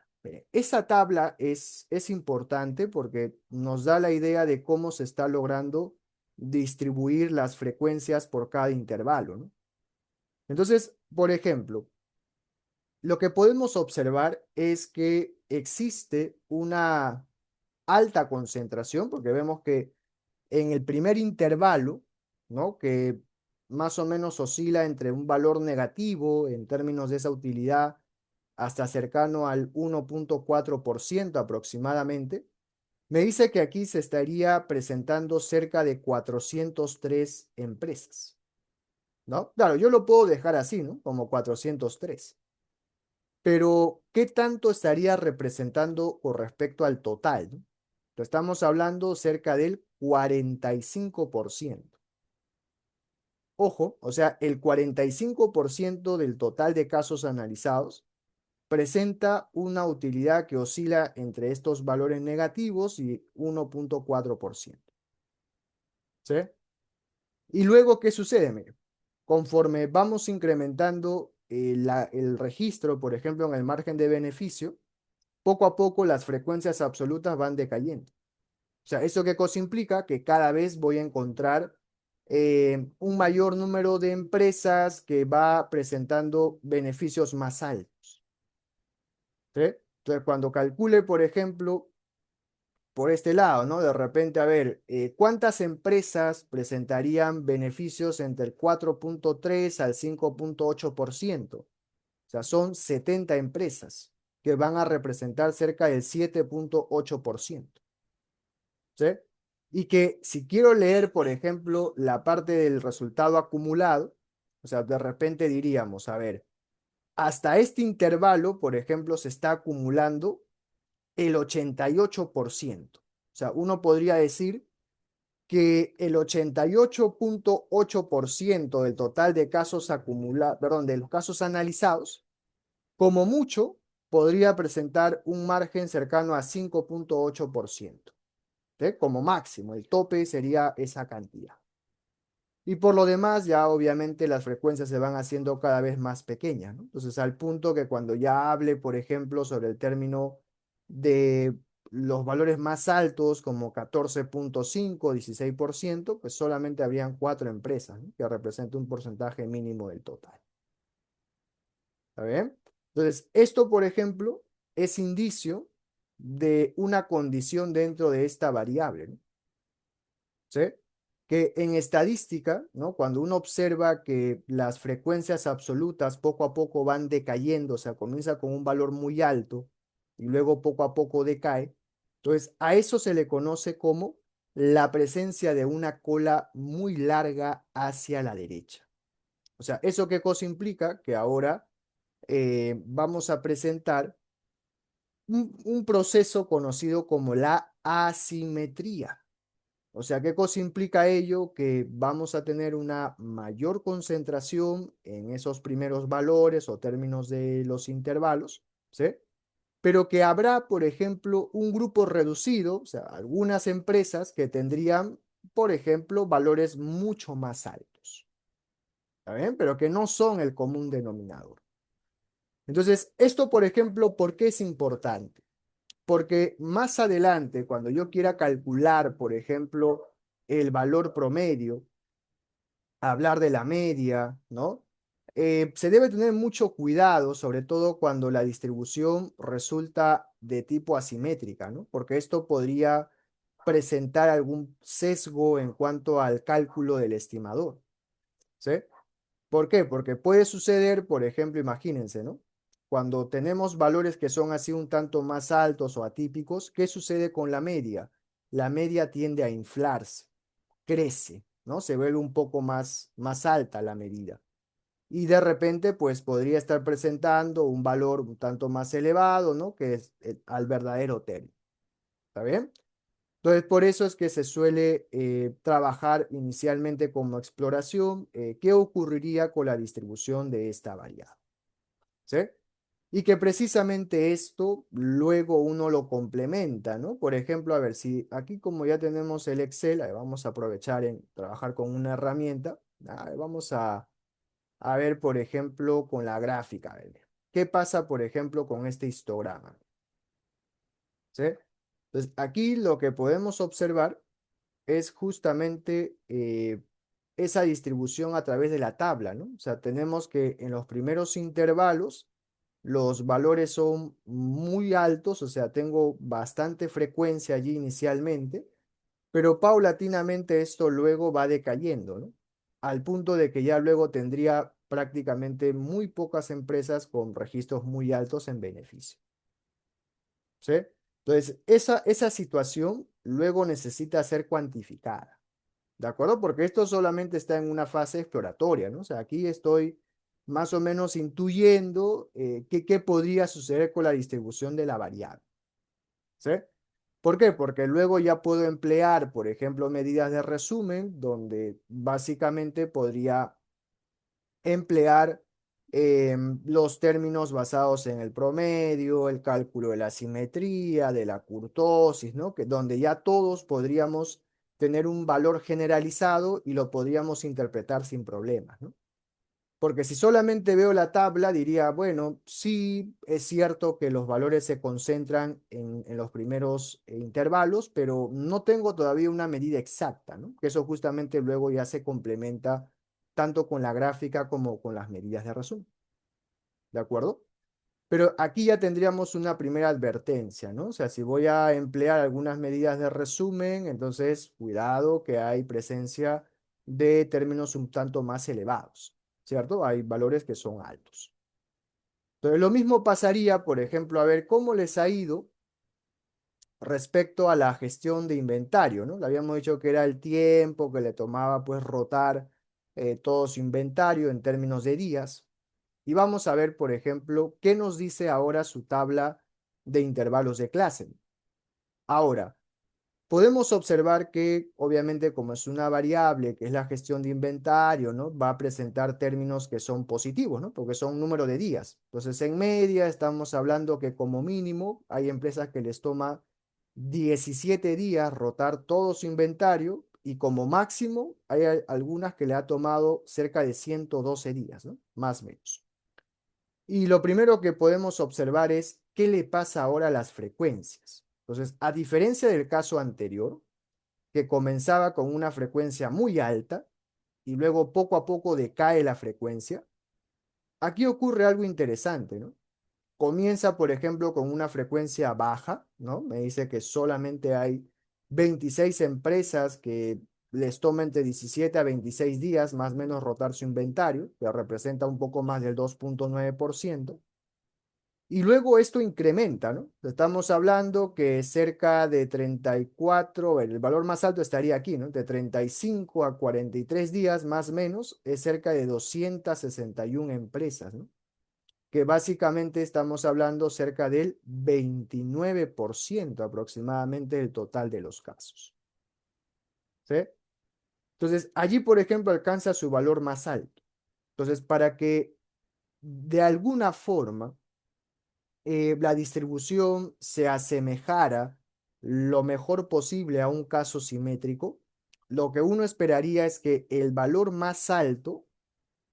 Esa tabla es importante porque nos da la idea de cómo se está logrando distribuir las frecuencias por cada intervalo, ¿no? Entonces, por ejemplo, lo que podemos observar es que existe una alta concentración, porque vemos que en el primer intervalo, ¿no? Que más o menos oscila entre un valor negativo en términos de esa utilidad hasta cercano al 1,4% aproximadamente, me dice que aquí se estaría presentando cerca de 403 empresas, ¿no? Claro, yo lo puedo dejar así, ¿no? Como 403. Pero, ¿qué tanto estaría representando con respecto al total, ¿no? Lo estamos hablando cerca del 45%. Ojo, o sea, el 45% del total de casos analizados presenta una utilidad que oscila entre estos valores negativos y 1,4%. ¿Sí? Y luego, ¿qué sucede? Mire, conforme vamos incrementando el registro, por ejemplo, en el margen de beneficio, poco a poco las frecuencias absolutas van decayendo. O sea, ¿eso qué cosa implica? Que cada vez voy a encontrar un mayor número de empresas que va presentando beneficios más altos. ¿Sí? Entonces, cuando calcule, por ejemplo, por este lado, ¿no? De repente, a ver, ¿cuántas empresas presentarían beneficios entre el 4,3 al 5,8%? O sea, son 70 empresas que van a representar cerca del 7,8%. ¿Sí? Y que si quiero leer, por ejemplo, la parte del resultado acumulado, o sea, de repente diríamos, a ver, hasta este intervalo, por ejemplo, se está acumulando el 88%. O sea, uno podría decir que el 88,8% del total de casos acumulados, perdón, de los casos analizados, como mucho, podría presentar un margen cercano a 5,8%. ¿Sí? Como máximo, el tope sería esa cantidad. Y por lo demás, ya obviamente las frecuencias se van haciendo cada vez más pequeñas, ¿no? Entonces, al punto que cuando ya hable, por ejemplo, sobre el término de los valores más altos, como 14,5, 16%, pues solamente habrían 4 empresas, ¿no? Que representan un porcentaje mínimo del total. ¿Está bien? Entonces, esto, por ejemplo, es indicio de una condición dentro de esta variable, ¿no? ¿Sí? que en estadística, ¿no? Cuando uno observa que las frecuencias absolutas poco a poco van decayendo, o sea, comienza con un valor muy alto y luego poco a poco decae, entonces a eso se le conoce como la presencia de una cola muy larga hacia la derecha. O sea, ¿eso qué cosa implica? Que ahora vamos a presentar un proceso conocido como la asimetría. O sea, ¿qué cosa implica ello? Que vamos a tener una mayor concentración en esos primeros valores o términos de los intervalos, ¿sí? Pero que habrá, por ejemplo, un grupo reducido, o sea, algunas empresas que tendrían, por ejemplo, valores mucho más altos, ¿está bien? Pero que no son el común denominador. Entonces, esto, por ejemplo, ¿por qué es importante? Porque más adelante, cuando yo quiera calcular, por ejemplo, el valor promedio, hablar de la media, ¿no? Se debe tener mucho cuidado, sobre todo cuando la distribución resulta de tipo asimétrica, ¿no? Porque esto podría presentar algún sesgo en cuanto al cálculo del estimador, ¿sí? ¿Por qué? Porque puede suceder, por ejemplo, imagínense, ¿no? Cuando tenemos valores que son así un tanto más altos o atípicos, ¿qué sucede con la media? La media tiende a inflarse, crece, ¿no? Se vuelve un poco más alta la medida. Y de repente, pues podría estar presentando un valor un tanto más elevado, ¿no? Que es al verdadero término. ¿Está bien? Entonces, por eso es que se suele trabajar inicialmente como exploración, qué ocurriría con la distribución de esta variable, ¿sí? Y que precisamente esto luego uno lo complementa, ¿no? Por ejemplo, a ver, si aquí como ya tenemos el Excel, ahí vamos a aprovechar en trabajar con una herramienta, vamos a ver, por ejemplo, con la gráfica, a ver, ¿qué pasa, por ejemplo, con este histograma? ¿Sí? Entonces, aquí lo que podemos observar es justamente esa distribución a través de la tabla, ¿no? O sea, tenemos que en los primeros intervalos los valores son muy altos, o sea, tengo bastante frecuencia allí inicialmente, pero paulatinamente esto luego va decayendo, ¿no? Al punto de que ya luego tendría prácticamente muy pocas empresas con registros muy altos en beneficio, ¿sí? Entonces, esa situación luego necesita ser cuantificada. ¿De acuerdo? Porque esto solamente está en una fase exploratoria, ¿no? O sea, aquí estoy más o menos intuyendo qué podría suceder con la distribución de la variable, ¿sí? ¿Por qué? Porque luego ya puedo emplear, por ejemplo, medidas de resumen, donde básicamente podría emplear los términos basados en el promedio, el cálculo de la simetría, de la kurtosis, ¿no? Que donde ya todos podríamos tener un valor generalizado y lo podríamos interpretar sin problemas, ¿no? Porque si solamente veo la tabla, diría, bueno, sí, es cierto que los valores se concentran en los primeros intervalos, pero no tengo todavía una medida exacta, ¿no? Que eso justamente luego ya se complementa tanto con la gráfica como con las medidas de resumen, ¿de acuerdo? Pero aquí ya tendríamos una primera advertencia, ¿no? O sea, si voy a emplear algunas medidas de resumen, entonces cuidado que hay presencia de términos un tanto más elevados, ¿cierto? Hay valores que son altos. Entonces, lo mismo pasaría, por ejemplo, a ver cómo les ha ido respecto a la gestión de inventario, ¿no? Le habíamos dicho que era el tiempo que le tomaba, pues, rotar todo su inventario en términos de días. Y vamos a ver, por ejemplo, qué nos dice ahora su tabla de intervalos de clase. Ahora, podemos observar que, obviamente, como es una variable, que es la gestión de inventario, ¿no? Va a presentar términos que son positivos, ¿no? Porque son un número de días. Entonces, en media estamos hablando que como mínimo hay empresas que les toma 17 días rotar todo su inventario y como máximo hay algunas que le ha tomado cerca de 112 días, ¿no? Más o menos. Y lo primero que podemos observar es qué le pasa ahora a las frecuencias. Entonces, a diferencia del caso anterior, que comenzaba con una frecuencia muy alta y luego poco a poco decae la frecuencia, aquí ocurre algo interesante, ¿no? Comienza, por ejemplo, con una frecuencia baja, ¿no? Me dice que solamente hay 26 empresas que les toma entre 17 a 26 días más o menos rotar su inventario, que representa un poco más del 2,9%. Y luego esto incrementa, ¿no? Estamos hablando que cerca de 34, el valor más alto estaría aquí, ¿no? De 35 a 43 días más o menos, es cerca de 261 empresas, ¿no? Que básicamente estamos hablando cerca del 29% aproximadamente del total de los casos, ¿sí? Entonces, allí, por ejemplo, alcanza su valor más alto. Entonces, para que de alguna forma la distribución se asemejara lo mejor posible a un caso simétrico, lo que uno esperaría es que el valor más alto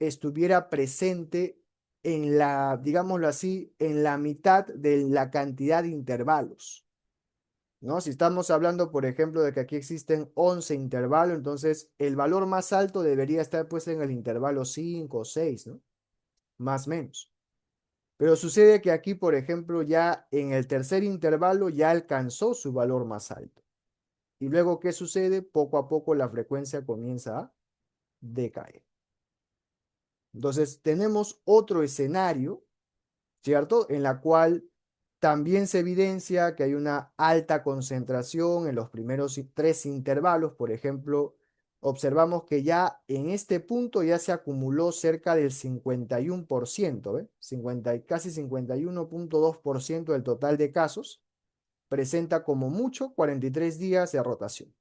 estuviera presente en la, digámoslo así, en la mitad de la cantidad de intervalos, ¿no? Si estamos hablando, por ejemplo, de que aquí existen 11 intervalos, entonces el valor más alto debería estar pues en el intervalo 5 o 6, ¿no? Más o menos. Pero sucede que aquí, por ejemplo, ya en el tercer intervalo ya alcanzó su valor más alto. Y luego, ¿qué sucede? Poco a poco la frecuencia comienza a decaer. Entonces, tenemos otro escenario, ¿cierto? En la cual también se evidencia que hay una alta concentración en los primeros tres intervalos. Por ejemplo, observamos que ya en este punto ya se acumuló cerca del 51%, ¿ve? Casi 51,2% del total de casos presenta como mucho 43 días de rotación.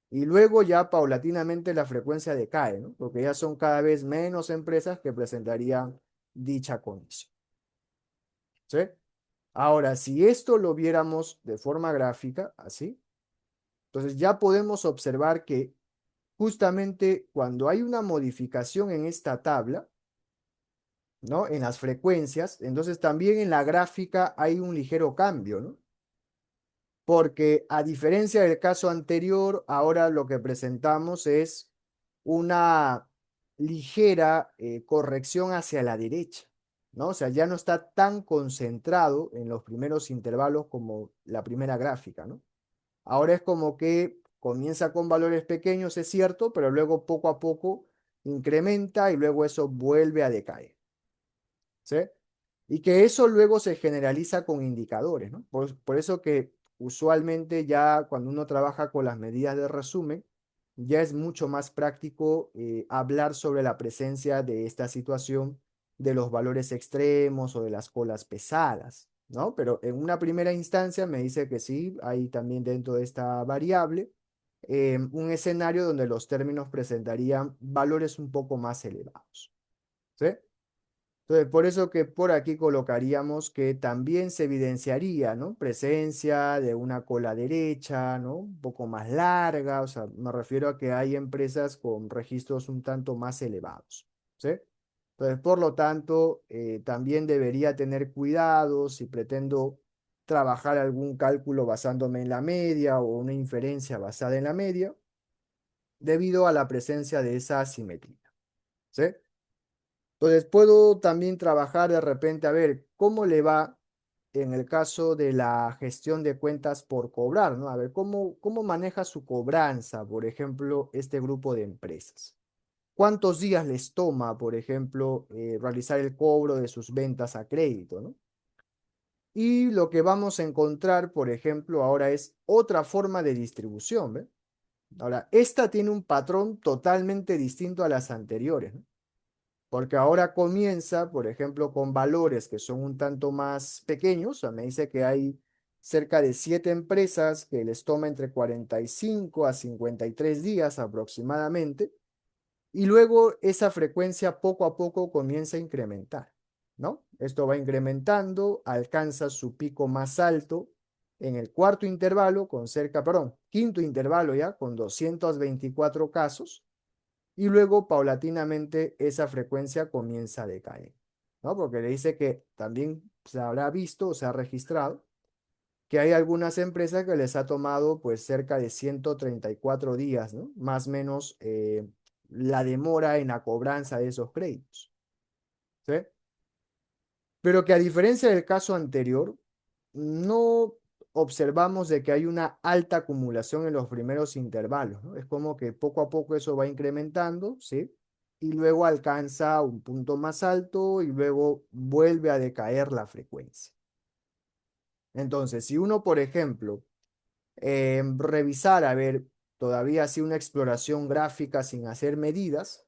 Y luego ya paulatinamente la frecuencia decae, ¿no? Porque ya son cada vez menos empresas que presentarían dicha condición, ¿sí? Ahora, si esto lo viéramos de forma gráfica, así, entonces ya podemos observar que justamente cuando hay una modificación en esta tabla, ¿no? En las frecuencias, entonces también en la gráfica hay un ligero cambio, ¿no? Porque a diferencia del caso anterior, ahora lo que presentamos es una ligera corrección hacia la derecha, ¿no? O sea, ya no está tan concentrado en los primeros intervalos como la primera gráfica, ¿no? Ahora es como que comienza con valores pequeños, es cierto, pero luego poco a poco incrementa y luego eso vuelve a decaer, ¿sí? Y que eso luego se generaliza con indicadores, ¿no? Por eso que usualmente ya cuando uno trabaja con las medidas de resumen, ya es mucho más práctico hablar sobre la presencia de esta situación de los valores extremos o de las colas pesadas, ¿no? Pero en una primera instancia me dice que sí, hay también dentro de esta variable un escenario donde los términos presentarían valores un poco más elevados, ¿sí? Entonces, por eso que por aquí colocaríamos que también se evidenciaría, ¿no? Presencia de una cola derecha, ¿no? Un poco más larga, o sea, me refiero a que hay empresas con registros un tanto más elevados, ¿sí? Entonces, por lo tanto, también debería tener cuidado si pretendo trabajar algún cálculo basándome en la media o una inferencia basada en la media, debido a la presencia de esa asimetría, ¿sí? Entonces puedo también trabajar de repente a ver cómo le va en el caso de la gestión de cuentas por cobrar, ¿no? A ver cómo maneja su cobranza, por ejemplo, este grupo de empresas. ¿Cuántos días les toma, por ejemplo, realizar el cobro de sus ventas a crédito, ¿no? Y lo que vamos a encontrar, por ejemplo, ahora es otra forma de distribución, ¿ve? Ahora, esta tiene un patrón totalmente distinto a las anteriores, ¿no? Porque ahora comienza, por ejemplo, con valores que son un tanto más pequeños. O sea, me dice que hay cerca de 7 empresas que les toma entre 45 a 53 días aproximadamente. Y luego esa frecuencia poco a poco comienza a incrementar, ¿no? Esto va incrementando, alcanza su pico más alto en el cuarto intervalo con cerca, perdón, quinto intervalo ya con 224 casos y luego paulatinamente esa frecuencia comienza a decaer, ¿no? Porque le dice que también se habrá visto o se ha registrado que hay algunas empresas que les ha tomado pues cerca de 134 días, ¿no? Más o menos la demora en la cobranza de esos créditos, ¿sí? Pero que a diferencia del caso anterior, no, observamos de que hay una alta acumulación en los primeros intervalos, ¿no? Es como que poco a poco eso va incrementando, ¿sí? Y luego alcanza un punto más alto y luego vuelve a decaer la frecuencia. Entonces, si uno, por ejemplo, revisar, a ver, todavía así una exploración gráfica sin hacer medidas,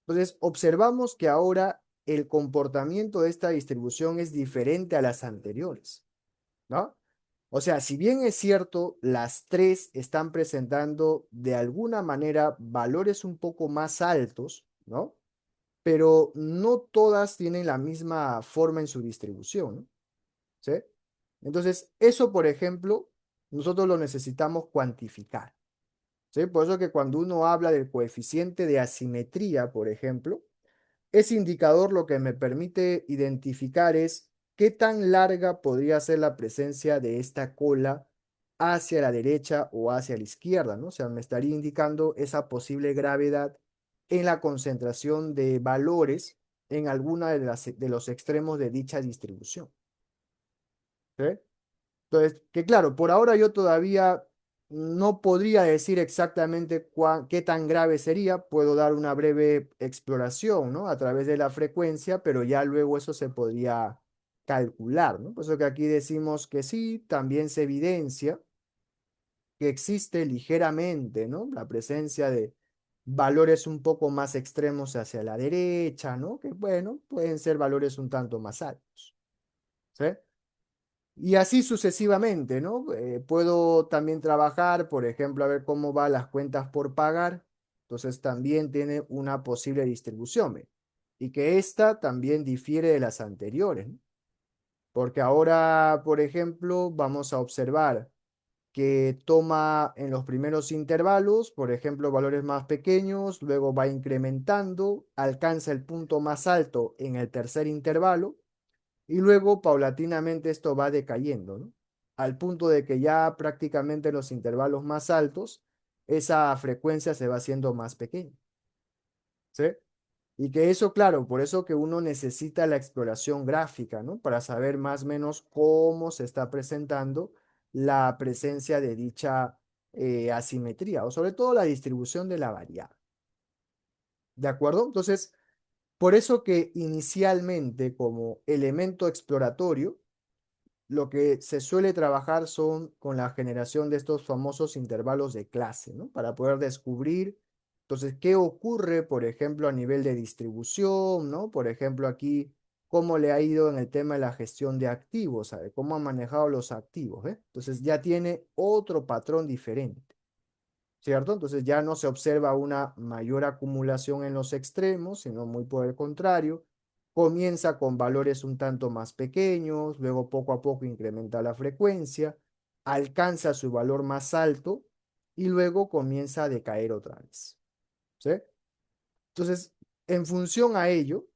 entonces observamos que ahora el comportamiento de esta distribución es diferente a las anteriores, ¿no? O sea, si bien es cierto, las tres están presentando de alguna manera valores un poco más altos, ¿no? Pero no todas tienen la misma forma en su distribución, ¿no? ¿Sí? Entonces, eso, por ejemplo, nosotros lo necesitamos cuantificar, ¿sí? Por eso que cuando uno habla del coeficiente de asimetría, por ejemplo, ese indicador lo que me permite identificar es qué tan larga podría ser la presencia de esta cola hacia la derecha o hacia la izquierda, ¿no? O sea, me estaría indicando esa posible gravedad en la concentración de valores en alguna de los extremos de dicha distribución, ¿sí? Entonces, que claro, por ahora yo todavía no podría decir exactamente qué tan grave sería. Puedo dar una breve exploración, ¿no? A través de la frecuencia, pero ya luego eso se podría calcular, ¿no? Por eso que aquí decimos que sí, también se evidencia que existe ligeramente, ¿no? La presencia de valores un poco más extremos hacia la derecha, ¿no? Que bueno, pueden ser valores un tanto más altos, ¿sí? Y así sucesivamente, ¿no? Puedo también trabajar, por ejemplo, a ver cómo van las cuentas por pagar. Entonces también tiene una posible distribución, ¿ve? Y que esta también difiere de las anteriores, ¿no? Porque ahora, por ejemplo, vamos a observar que toma en los primeros intervalos, por ejemplo, valores más pequeños, luego va incrementando, alcanza el punto más alto en el tercer intervalo y luego, paulatinamente, esto va decayendo, ¿no? Al punto de que ya prácticamente en los intervalos más altos, esa frecuencia se va haciendo más pequeña, ¿sí? Y que eso, claro, por eso que uno necesita la exploración gráfica, ¿no? Para saber más o menos cómo se está presentando la presencia de dicha asimetría, o sobre todo la distribución de la variable. ¿De acuerdo? Entonces, por eso que inicialmente como elemento exploratorio, lo que se suele trabajar son con la generación de estos famosos intervalos de clase, ¿no? Para poder descubrir, entonces, qué ocurre, por ejemplo, a nivel de distribución, ¿no? Por ejemplo, aquí, cómo le ha ido en el tema de la gestión de activos, ¿sabe? Cómo ha manejado los activos, ¿eh? Entonces, ya tiene otro patrón diferente. ¿Cierto? Entonces ya no se observa una mayor acumulación en los extremos, sino muy por el contrario. Comienza con valores un tanto más pequeños, luego poco a poco incrementa la frecuencia, alcanza su valor más alto y luego comienza a decaer otra vez. ¿Sí? Entonces, en función a ello,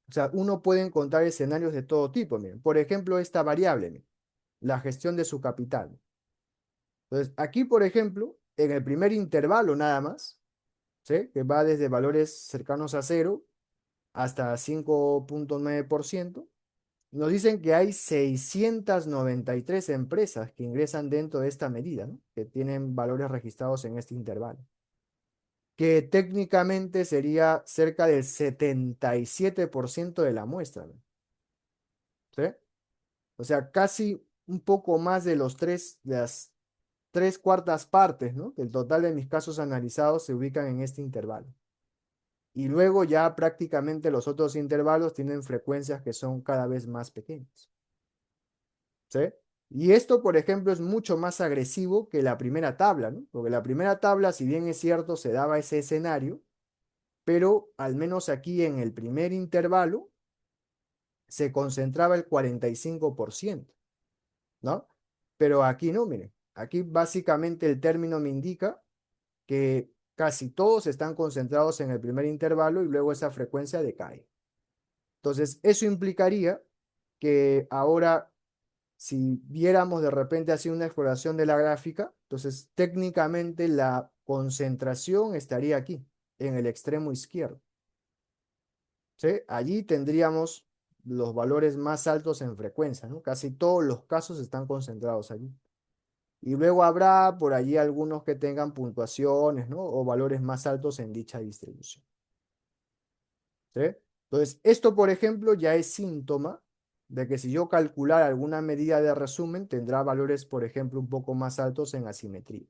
o sea, uno puede encontrar escenarios de todo tipo. Miren, por ejemplo, esta variable, miren, la gestión de su capital. Entonces, aquí, por ejemplo, en el primer intervalo nada más, ¿sí? Que va desde valores cercanos a cero hasta 5,9%. Nos dicen que hay 693 empresas que ingresan dentro de esta medida, ¿no? Que tienen valores registrados en este intervalo, que técnicamente sería cerca del 77% de la muestra, ¿no? ¿Sí? O sea, casi un poco más de de las tres cuartas partes, ¿no? Del total de mis casos analizados se ubican en este intervalo. Y luego ya prácticamente los otros intervalos tienen frecuencias que son cada vez más pequeñas, ¿sí? Y esto, por ejemplo, es mucho más agresivo que la primera tabla, ¿no? Porque la primera tabla, si bien es cierto, se daba ese escenario, pero al menos aquí en el primer intervalo se concentraba el 45%, ¿no? Pero aquí no, miren, aquí básicamente el término me indica que casi todos están concentrados en el primer intervalo y luego esa frecuencia decae. Entonces, eso implicaría que ahora, si viéramos de repente así una exploración de la gráfica, entonces técnicamente la concentración estaría aquí, en el extremo izquierdo, ¿sí? Allí tendríamos los valores más altos en frecuencia, ¿no? Casi todos los casos están concentrados allí. Y luego habrá por allí algunos que tengan puntuaciones, ¿no? O valores más altos en dicha distribución. ¿Sí? Entonces, esto, por ejemplo, ya es síntoma de que si yo calcular alguna medida de resumen, tendrá valores, por ejemplo, un poco más altos en asimetría.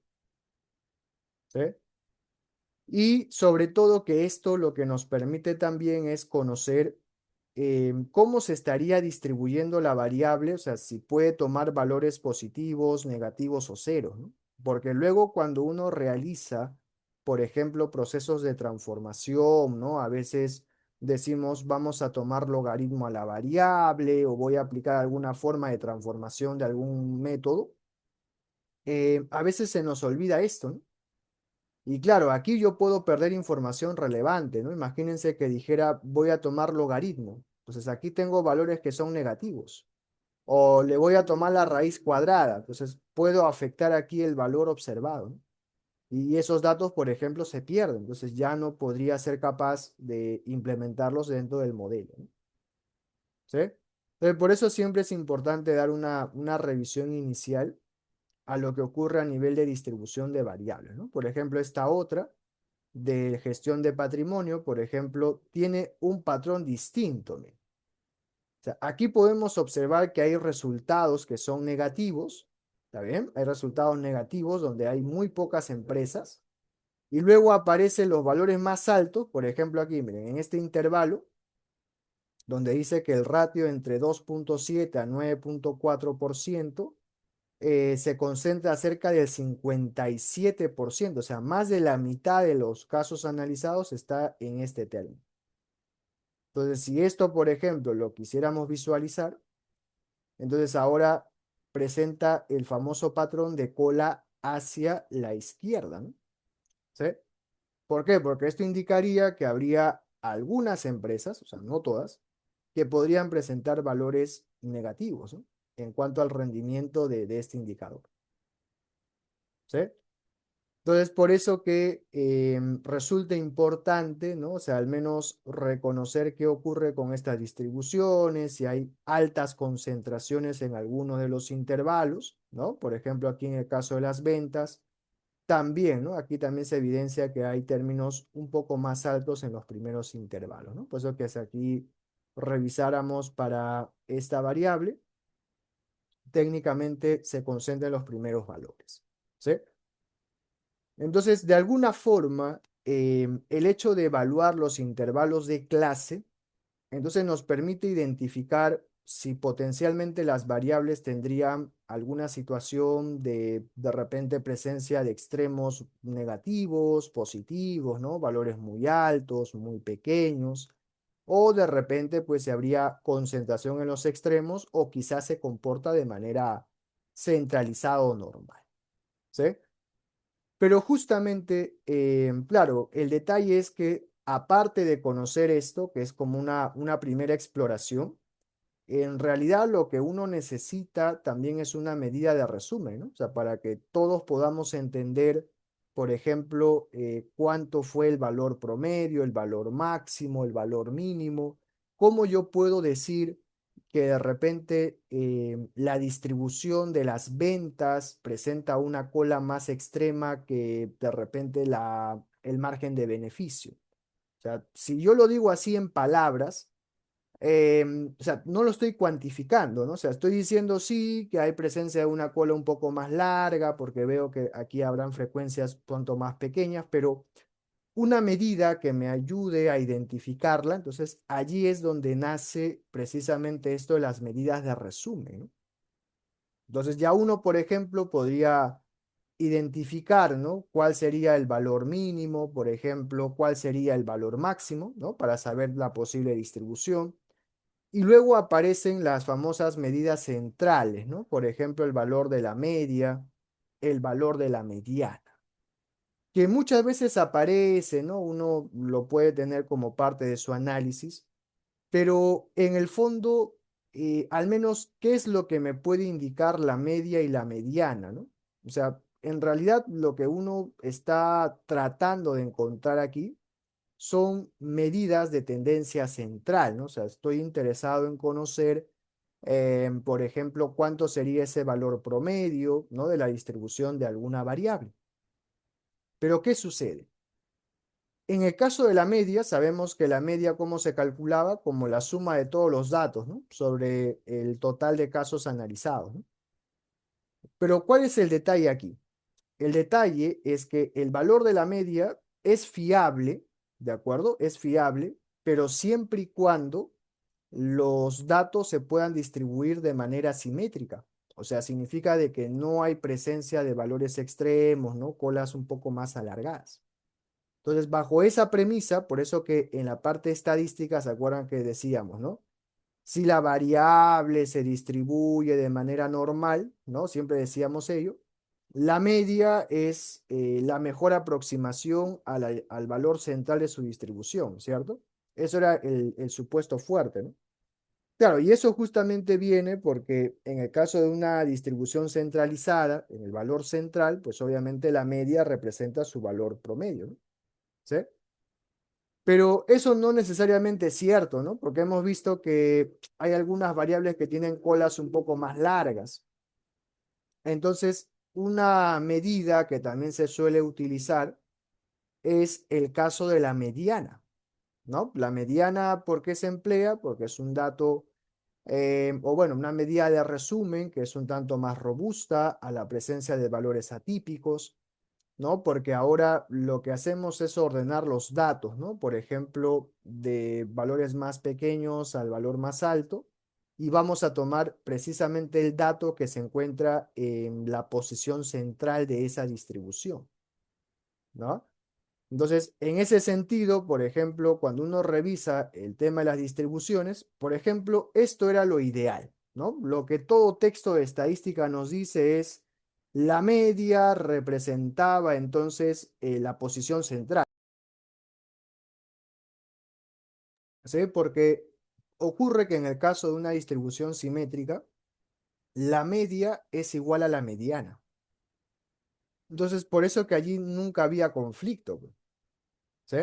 ¿Sí? Y sobre todo que esto lo que nos permite también es conocer cómo se estaría distribuyendo la variable, o sea, si puede tomar valores positivos, negativos o cero, ¿no? Porque luego cuando uno realiza, por ejemplo, procesos de transformación, ¿no? A veces decimos vamos a tomar logaritmo a la variable o voy a aplicar alguna forma de transformación de algún método. A veces se nos olvida esto, ¿no? Y claro, aquí yo puedo perder información relevante, ¿no? Imagínense que dijera voy a tomar logaritmo. Entonces aquí tengo valores que son negativos. O le voy a tomar la raíz cuadrada. Entonces puedo afectar aquí el valor observado, ¿no? Y esos datos, por ejemplo, se pierden. Entonces ya no podría ser capaz de implementarlos dentro del modelo, ¿no? ¿Sí? Entonces, por eso siempre es importante dar una revisión inicial a lo que ocurre a nivel de distribución de variables, ¿no? Por ejemplo, esta otra de gestión de patrimonio, por ejemplo, tiene un patrón distinto. ¿Ve? O sea, aquí podemos observar que hay resultados que son negativos, ¿está bien? Hay resultados negativos donde hay muy pocas empresas y luego aparecen los valores más altos, por ejemplo aquí, miren, en este intervalo, donde dice que el ratio entre 2,7 a 9,4% se concentra cerca del 57%, o sea, más de la mitad de los casos analizados está en este término. Entonces, si esto, por ejemplo, lo quisiéramos visualizar, entonces ahora presenta el famoso patrón de cola hacia la izquierda, ¿no? ¿Sí? ¿Por qué? Porque esto indicaría que habría algunas empresas, o sea, no todas, que podrían presentar valores negativos, ¿no? En cuanto al rendimiento de este indicador. ¿Sí? Entonces, por eso que resulta importante, ¿no? O sea, al menos reconocer qué ocurre con estas distribuciones, si hay altas concentraciones en alguno de los intervalos, ¿no? Por ejemplo, aquí en el caso de las ventas, también, ¿no? Aquí también se evidencia que hay términos un poco más altos en los primeros intervalos, ¿no? Por eso que si aquí revisáramos para esta variable, técnicamente se concentra en los primeros valores, ¿sí? Entonces, de alguna forma, el hecho de evaluar los intervalos de clase, entonces nos permite identificar si potencialmente las variables tendrían alguna situación de repente presencia de extremos negativos, positivos, ¿no? Valores muy altos, muy pequeños, o de repente pues se habría concentración en los extremos o quizás se comporta de manera centralizada o normal, ¿sí? Pero justamente, claro, el detalle es que aparte de conocer esto, que es como una primera exploración, en realidad lo que uno necesita también es una medida de resumen, ¿no? O sea, para que todos podamos entender, por ejemplo, cuánto fue el valor promedio, el valor máximo, el valor mínimo, cómo yo puedo decir que de repente la distribución de las ventas presenta una cola más extrema que de repente el margen de beneficio. O sea, si yo lo digo así en palabras, o sea, no lo estoy cuantificando, ¿no? O sea, estoy diciendo sí que hay presencia de una cola un poco más larga porque veo que aquí habrán frecuencias pronto más pequeñas, pero una medida que me ayude a identificarla, entonces allí es donde nace precisamente esto de las medidas de resumen, ¿no? Entonces ya uno, por ejemplo, podría identificar, ¿no? ¿Cuál sería el valor mínimo, por ejemplo, cuál sería el valor máximo, ¿no? Para saber la posible distribución. Y luego aparecen las famosas medidas centrales, ¿no? Por ejemplo, el valor de la media, el valor de la mediana, que muchas veces aparece, ¿no? Uno lo puede tener como parte de su análisis, pero en el fondo, al menos, ¿qué es lo que me puede indicar la media y la mediana, ¿no? O sea, en realidad lo que uno está tratando de encontrar aquí son medidas de tendencia central, ¿no? O sea, estoy interesado en conocer, por ejemplo, cuánto sería ese valor promedio, ¿no? De la distribución de alguna variable. Pero ¿qué sucede? En el caso de la media, sabemos que la media, ¿cómo se calculaba? Como la suma de todos los datos, ¿no? Sobre el total de casos analizados, ¿no? Pero ¿cuál es el detalle aquí? El detalle es que el valor de la media es fiable, ¿de acuerdo? Es fiable, pero siempre y cuando los datos se puedan distribuir de manera simétrica. O sea, significa de que no hay presencia de valores extremos, ¿no? Colas un poco más alargadas. Entonces, bajo esa premisa, por eso que en la parte estadística, ¿se acuerdan que decíamos, ¿no? Si la variable se distribuye de manera normal, ¿no? Siempre decíamos ello. La media es la mejor aproximación al valor central de su distribución, ¿cierto? Eso era el supuesto fuerte, ¿no? Claro, y eso justamente viene porque en el caso de una distribución centralizada, en el valor central, pues obviamente la media representa su valor promedio, ¿no? ¿Sí? Pero eso no necesariamente es cierto, ¿no? Porque hemos visto que hay algunas variables que tienen colas un poco más largas. Entonces, una medida que también se suele utilizar es el caso de la mediana, ¿no? La mediana, ¿por qué se emplea? Porque es un dato, o bueno, una medida de resumen que es un tanto más robusta a la presencia de valores atípicos, ¿no? Porque ahora lo que hacemos es ordenar los datos, ¿no? Por ejemplo, de valores más pequeños al valor más alto, y vamos a tomar precisamente el dato que se encuentra en la posición central de esa distribución, ¿no? Entonces, en ese sentido, por ejemplo, cuando uno revisa el tema de las distribuciones, por ejemplo, esto era lo ideal, ¿no? Lo que todo texto de estadística nos dice es la media representaba entonces la posición central, ¿sí? Porque ocurre que en el caso de una distribución simétrica, la media es igual a la mediana. Entonces, por eso que allí nunca había conflicto, pues, ¿sí?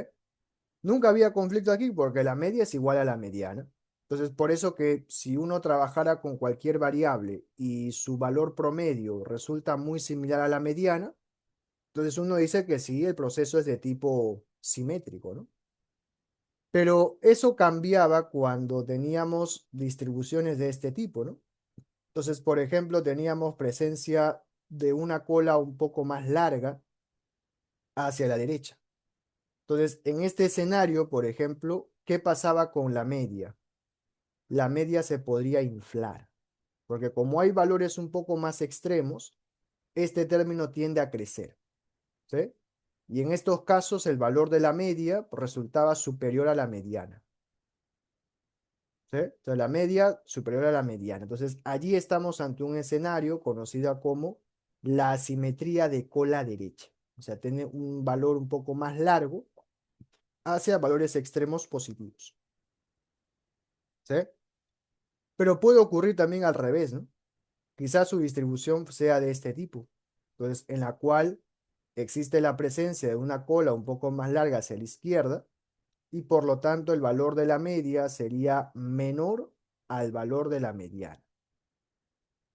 Nunca había conflicto aquí porque la media es igual a la mediana. Entonces, por eso que si uno trabajara con cualquier variable y su valor promedio resulta muy similar a la mediana, entonces uno dice que sí, el proceso es de tipo simétrico, ¿no? Pero eso cambiaba cuando teníamos distribuciones de este tipo, ¿no? Entonces, por ejemplo, teníamos presencia de una cola un poco más larga hacia la derecha. Entonces, en este escenario, por ejemplo, ¿qué pasaba con la media? La media se podría inflar, porque como hay valores un poco más extremos, este término tiende a crecer, ¿sí? Y en estos casos el valor de la media resultaba superior a la mediana, ¿sí? Entonces la media superior a la mediana. Entonces allí estamos ante un escenario conocido como la asimetría de cola derecha. O sea, tiene un valor un poco más largo hacia valores extremos positivos, ¿sí? Pero puede ocurrir también al revés, ¿no? Quizás su distribución sea de este tipo. Entonces, en la cual existe la presencia de una cola un poco más larga hacia la izquierda y por lo tanto el valor de la media sería menor al valor de la mediana.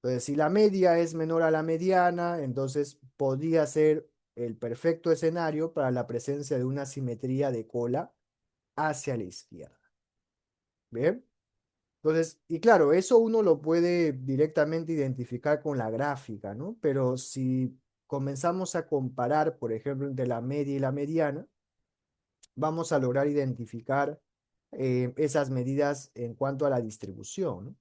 Entonces, si la media es menor a la mediana, entonces podría ser el perfecto escenario para la presencia de una simetría de cola hacia la izquierda. ¿Bien? Entonces, y claro, eso uno lo puede directamente identificar con la gráfica, ¿no? Pero si comenzamos a comparar, por ejemplo, entre la media y la mediana, vamos a lograr identificar esas medidas en cuanto a la distribución, ¿no?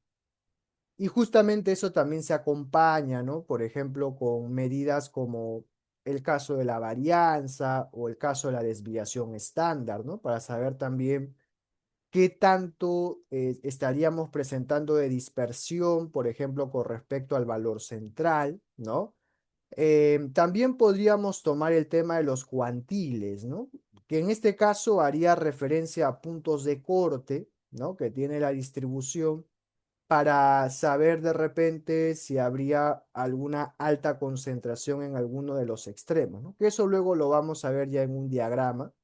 Y justamente eso también se acompaña, ¿no? Por ejemplo, con medidas como el caso de la varianza o el caso de la desviación estándar, ¿no? Para saber también qué tanto estaríamos presentando de dispersión, por ejemplo, con respecto al valor central, ¿no? También podríamos tomar el tema de los cuantiles, ¿no? Que en este caso haría referencia a puntos de corte, ¿no? Que tiene la distribución para saber de repente si habría alguna alta concentración en alguno de los extremos, ¿no? Que eso luego lo vamos a ver ya en un diagrama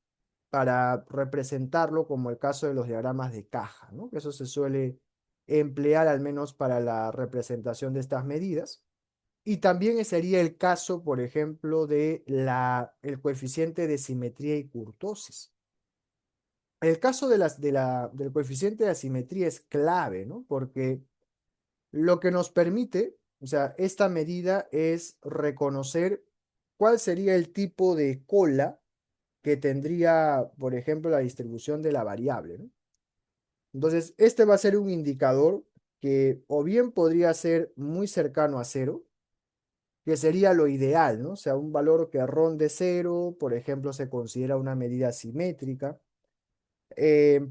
para representarlo como el caso de los diagramas de caja, ¿no? Que eso se suele emplear al menos para la representación de estas medidas. Y también sería el caso, por ejemplo, de el coeficiente de simetría y kurtosis. El caso del coeficiente de asimetría es clave, ¿no? Porque lo que nos permite, o sea, esta medida es reconocer cuál sería el tipo de cola que tendría, por ejemplo, la distribución de la variable, ¿no? Entonces, este va a ser un indicador que o bien podría ser muy cercano a cero, que sería lo ideal, ¿no? O sea, un valor que ronde cero, por ejemplo, se considera una medida simétrica.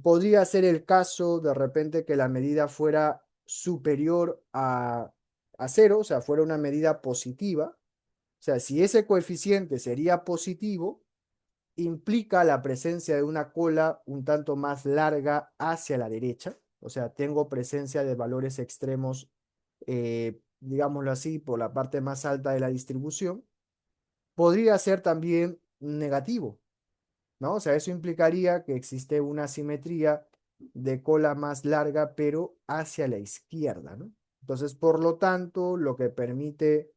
Podría ser el caso de repente que la medida fuera superior a cero, o sea, fuera una medida positiva. O sea, si ese coeficiente sería positivo, implica la presencia de una cola un tanto más larga hacia la derecha. O sea, tengo presencia de valores extremos, digámoslo así, por la parte más alta de la distribución. Podría ser también negativo, ¿no? O sea, eso implicaría que existe una simetría de cola más larga, pero hacia la izquierda, ¿no? Entonces, por lo tanto, lo que permite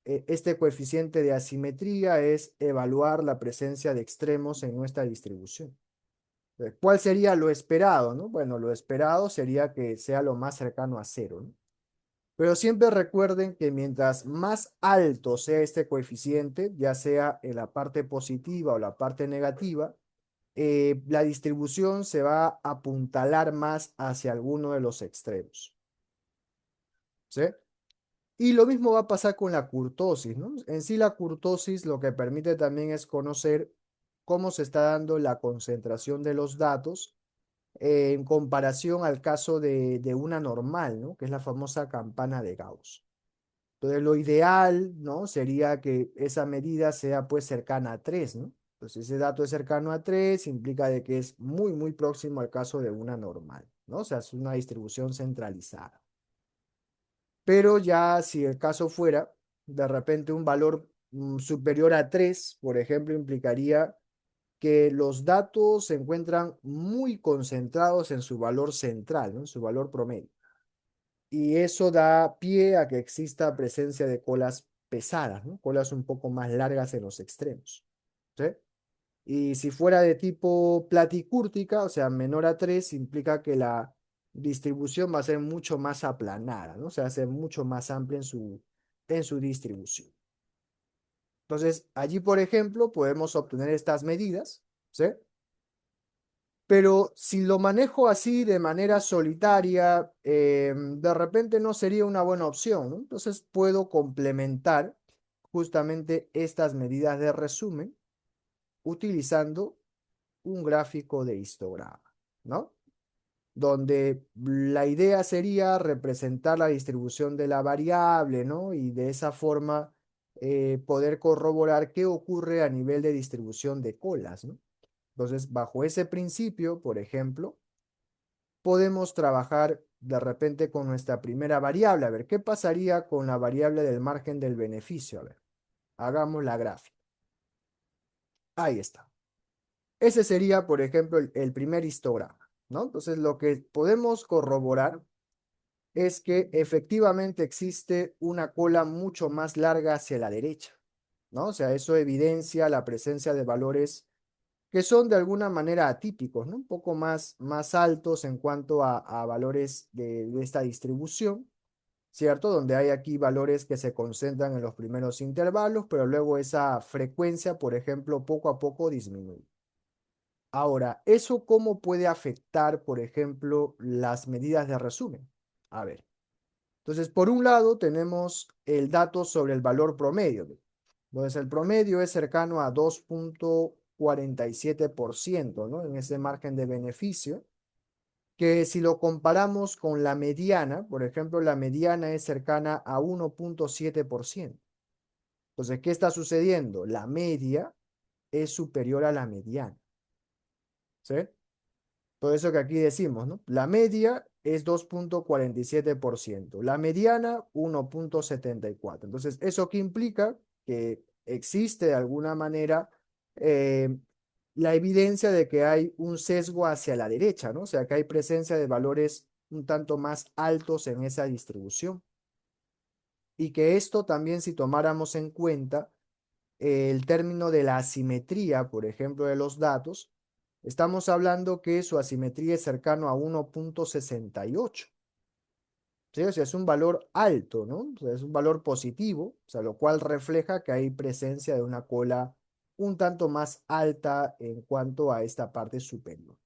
este coeficiente de asimetría es evaluar la presencia de extremos en nuestra distribución. ¿Cuál sería lo esperado, no? Bueno, lo esperado sería que sea lo más cercano a cero, ¿no? Pero siempre recuerden que mientras más alto sea este coeficiente, ya sea en la parte positiva o la parte negativa, la distribución se va a apuntalar más hacia alguno de los extremos, ¿sí? Y lo mismo va a pasar con la kurtosis, ¿no? En sí la kurtosis lo que permite también es conocer cómo se está dando la concentración de los datos en comparación al caso de una normal, ¿no? Que es la famosa campana de Gauss. Entonces, lo ideal, ¿no? Sería que esa medida sea pues cercana a 3, ¿no? Entonces, ese dato es cercano a 3 implica de que es muy, muy próximo al caso de una normal, ¿no? O sea, es una distribución centralizada. Pero ya si el caso fuera, de repente un valor superior a 3, por ejemplo, implicaría que los datos se encuentran muy concentrados en su valor central, ¿no? En su valor promedio. Y eso da pie a que exista presencia de colas pesadas, ¿no? Colas un poco más largas en los extremos, ¿sí? Y si fuera de tipo platicúrtica, o sea, menor a 3 implica que la distribución va a ser mucho más aplanada, ¿no? O sea, va a ser mucho más amplia en su distribución. Entonces, allí, por ejemplo, podemos obtener estas medidas, ¿sí? Pero si lo manejo así de manera solitaria, de repente no sería una buena opción, ¿no? Entonces puedo complementar justamente estas medidas de resumen utilizando un gráfico de histograma, ¿no? Donde la idea sería representar la distribución de la variable, ¿no? Y de esa forma poder corroborar qué ocurre a nivel de distribución de colas, ¿no? Entonces, bajo ese principio, por ejemplo, podemos trabajar de repente con nuestra primera variable. A ver, ¿qué pasaría con la variable del margen del beneficio? A ver, hagamos la gráfica. Ahí está. Ese sería, por ejemplo, el primer histograma, ¿no? Entonces, lo que podemos corroborar es que efectivamente existe una cola mucho más larga hacia la derecha, ¿no? O sea, eso evidencia la presencia de valores que son de alguna manera atípicos, ¿no? Un poco más altos en cuanto a valores de esta distribución, ¿cierto? Donde hay aquí valores que se concentran en los primeros intervalos, pero luego esa frecuencia, por ejemplo, poco a poco disminuye. Ahora, ¿eso cómo puede afectar, por ejemplo, las medidas de resumen? A ver, entonces, por un lado tenemos el dato sobre el valor promedio. Entonces, el promedio es cercano a 2,47%, ¿no? En ese margen de beneficio, que si lo comparamos con la mediana, por ejemplo, la mediana es cercana a 1,7%. Entonces, ¿qué está sucediendo? La media es superior a la mediana, ¿sí? Por eso que aquí decimos, ¿no? La media es 2,47%, la mediana 1,74%. Entonces, ¿eso qué implica? Que existe de alguna manera la evidencia de que hay un sesgo hacia la derecha, ¿no? O sea, que hay presencia de valores un tanto más altos en esa distribución. Y que esto también, si tomáramos en cuenta el término de la asimetría, por ejemplo, de los datos, estamos hablando que su asimetría es cercano a 1,68. ¿Sí? O sea, es un valor alto, ¿no? O sea, es un valor positivo, o sea, lo cual refleja que hay presencia de una cola un tanto más alta en cuanto a esta parte superior,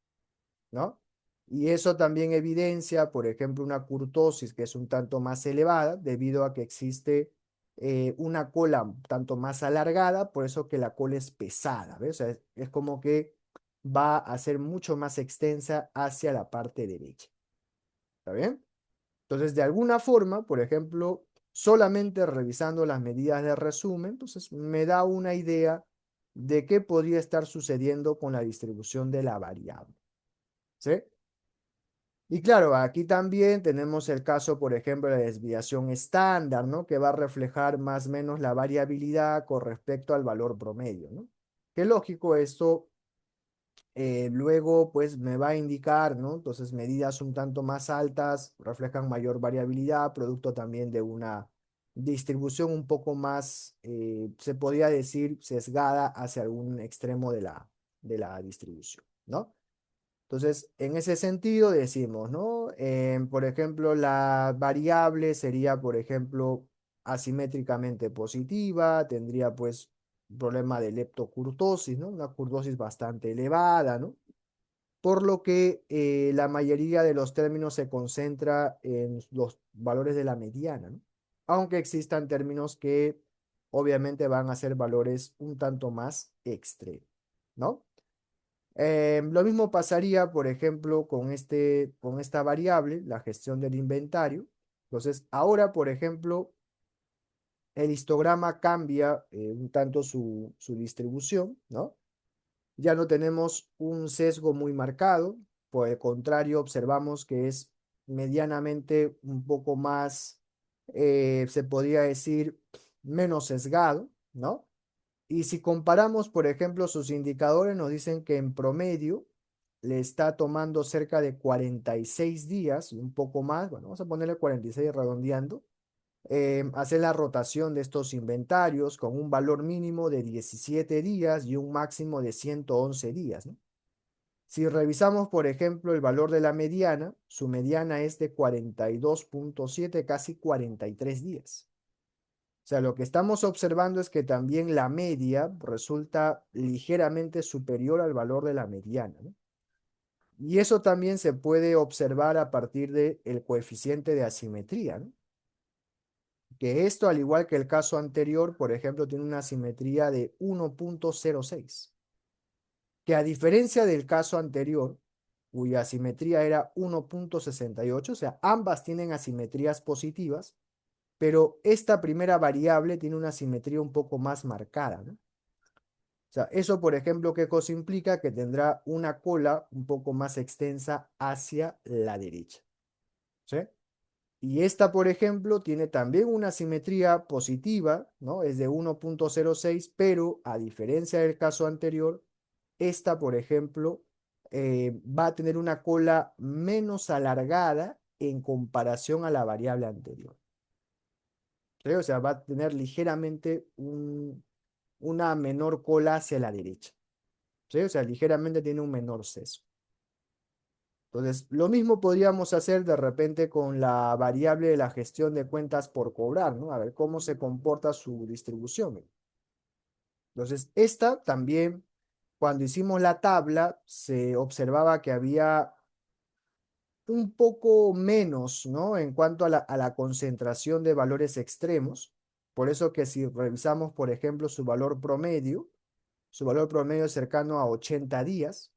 ¿no? Y eso también evidencia, por ejemplo, una curtosis que es un tanto más elevada debido a que existe una cola un tanto más alargada, por eso que la cola es pesada, ¿ves? O sea, es como que va a ser mucho más extensa hacia la parte derecha, ¿está bien? Entonces, de alguna forma, por ejemplo, solamente revisando las medidas de resumen, entonces me da una idea de qué podría estar sucediendo con la distribución de la variable, ¿sí? Y claro, aquí también tenemos el caso, por ejemplo, de la desviación estándar, ¿no? Que va a reflejar más o menos la variabilidad con respecto al valor promedio, ¿no? Qué lógico, esto luego pues me va a indicar, ¿no? Entonces medidas un tanto más altas reflejan mayor variabilidad, producto también de una distribución un poco más, se podría decir, sesgada hacia algún extremo de la distribución, ¿no? Entonces, en ese sentido decimos, ¿no? Por ejemplo, la variable sería, por ejemplo, asimétricamente positiva, tendría pues un problema de leptocurtosis, ¿no? Una curtosis bastante elevada, ¿no? Por lo que la mayoría de los términos se concentra en los valores de la mediana, ¿no? Aunque existan términos que obviamente van a ser valores un tanto más extremos, ¿no? Lo mismo pasaría, por ejemplo, con esta variable, la gestión del inventario. Entonces, ahora, por ejemplo, el histograma cambia un tanto su distribución, ¿no? Ya no tenemos un sesgo muy marcado, por el contrario, observamos que es medianamente un poco más, se podría decir, menos sesgado, ¿no? Y si comparamos, por ejemplo, sus indicadores, nos dicen que en promedio le está tomando cerca de 46 días, y un poco más, bueno, vamos a ponerle 46 redondeando, hacer la rotación de estos inventarios con un valor mínimo de 17 días y un máximo de 111 días, ¿no? Si revisamos, por ejemplo, el valor de la mediana, su mediana es de 42,7, casi 43 días. O sea, lo que estamos observando es que también la media resulta ligeramente superior al valor de la mediana, ¿no? Y eso también se puede observar a partir del coeficiente de asimetría, ¿no? Que esto, al igual que el caso anterior, por ejemplo, tiene una asimetría de 1,06, que a diferencia del caso anterior, cuya asimetría era 1,68, o sea, ambas tienen asimetrías positivas, pero esta primera variable tiene una simetría un poco más marcada, ¿no? O sea, eso, por ejemplo, ¿qué cosa implica? Que tendrá una cola un poco más extensa hacia la derecha, ¿sí? Y esta, por ejemplo, tiene también una simetría positiva, ¿no? Es de 1,06, pero a diferencia del caso anterior, esta, por ejemplo, va a tener una cola menos alargada en comparación a la variable anterior, ¿sí? O sea, va a tener ligeramente una menor cola hacia la derecha, ¿sí? O sea, ligeramente tiene un menor sesgo. Entonces, lo mismo podríamos hacer de repente con la variable de la gestión de cuentas por cobrar, ¿no? A ver cómo se comporta su distribución. Entonces, esta también, cuando hicimos la tabla, se observaba que había un poco menos, ¿no? En cuanto a la concentración de valores extremos. Por eso que si revisamos, por ejemplo, su valor promedio es cercano a 80 días.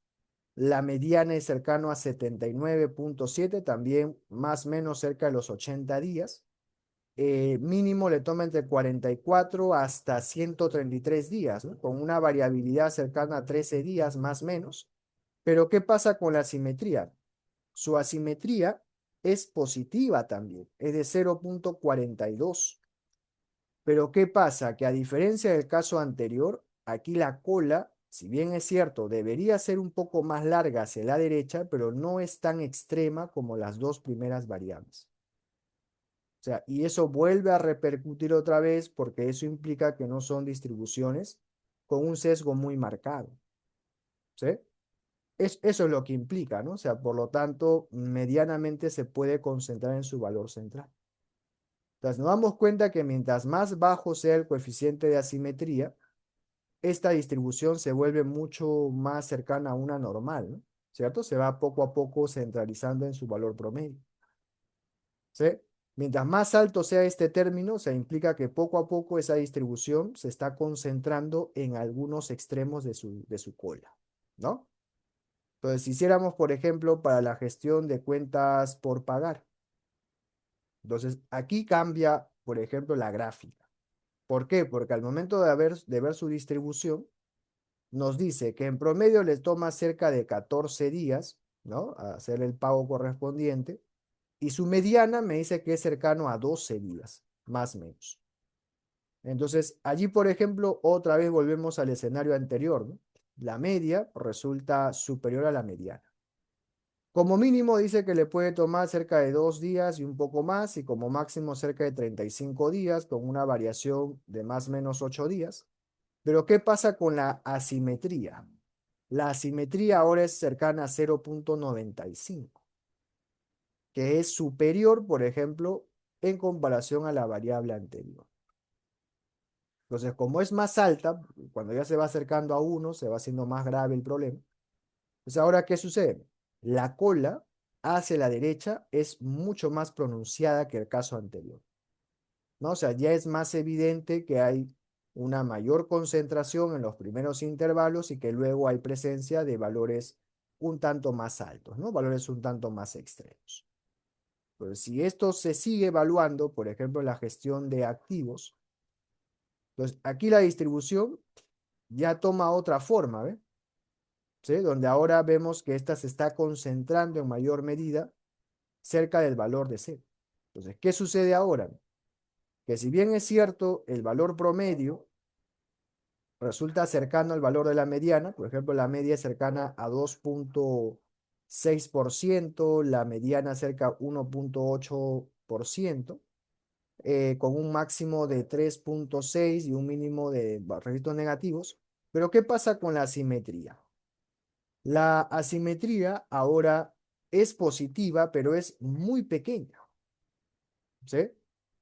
La mediana es cercano a 79,7, también más o menos cerca de los 80 días. Mínimo le toma entre 44 hasta 133 días, ¿no? Con una variabilidad cercana a 13 días más o menos. Pero ¿qué pasa con la asimetría? Su asimetría es positiva también, es de 0,42. Pero ¿qué pasa? Que a diferencia del caso anterior, aquí la cola Si bien es cierto, debería ser un poco más larga hacia la derecha, pero no es tan extrema como las dos primeras variables. O sea, y eso vuelve a repercutir otra vez porque eso implica que no son distribuciones con un sesgo muy marcado. ¿Sí? Eso es lo que implica, ¿no? O sea, por lo tanto, medianamente se puede concentrar en su valor central. Entonces, nos damos cuenta que mientras más bajo sea el coeficiente de asimetría, esta distribución se vuelve mucho más cercana a una normal, ¿no? ¿Cierto? Se va poco a poco centralizando en su valor promedio. ¿Sí? Mientras más alto sea este término, o sea, implica que poco a poco esa distribución se está concentrando en algunos extremos de su cola, ¿no? Entonces, si hiciéramos, por ejemplo, para la gestión de cuentas por pagar, entonces aquí cambia, por ejemplo, la gráfica. ¿Por qué? Porque al momento de ver su distribución, nos dice que en promedio les toma cerca de 14 días, ¿no? A hacer el pago correspondiente. Y su mediana me dice que es cercano a 12 días, más o menos. Entonces, allí, por ejemplo, otra vez volvemos al escenario anterior, ¿no? La media resulta superior a la mediana. Como mínimo dice que le puede tomar cerca de 2 días y un poco más, y como máximo cerca de 35 días, con una variación de más o menos 8 días. Pero ¿qué pasa con la asimetría? La asimetría ahora es cercana a 0,95, que es superior, por ejemplo, en comparación a la variable anterior. Entonces, como es más alta, cuando ya se va acercando a 1, se va haciendo más grave el problema. Entonces, ahora, ¿qué sucede? La cola hacia la derecha es mucho más pronunciada que el caso anterior, ¿no? O sea, ya es más evidente que hay una mayor concentración en los primeros intervalos y que luego hay presencia de valores un tanto más altos, ¿no? Valores un tanto más extremos. Pero si esto se sigue evaluando, por ejemplo, en la gestión de activos, entonces aquí la distribución ya toma otra forma, ¿ve? ¿Sí? Donde ahora vemos que esta se está concentrando en mayor medida cerca del valor de C. Entonces, ¿qué sucede ahora? Que si bien es cierto, el valor promedio resulta cercano al valor de la mediana, por ejemplo, la media es cercana a 2,6%, la mediana cerca a 1,8%, con un máximo de 3,6 y un mínimo de registros negativos. Pero ¿qué pasa con la asimetría? La asimetría ahora es positiva, pero es muy pequeña, ¿sí?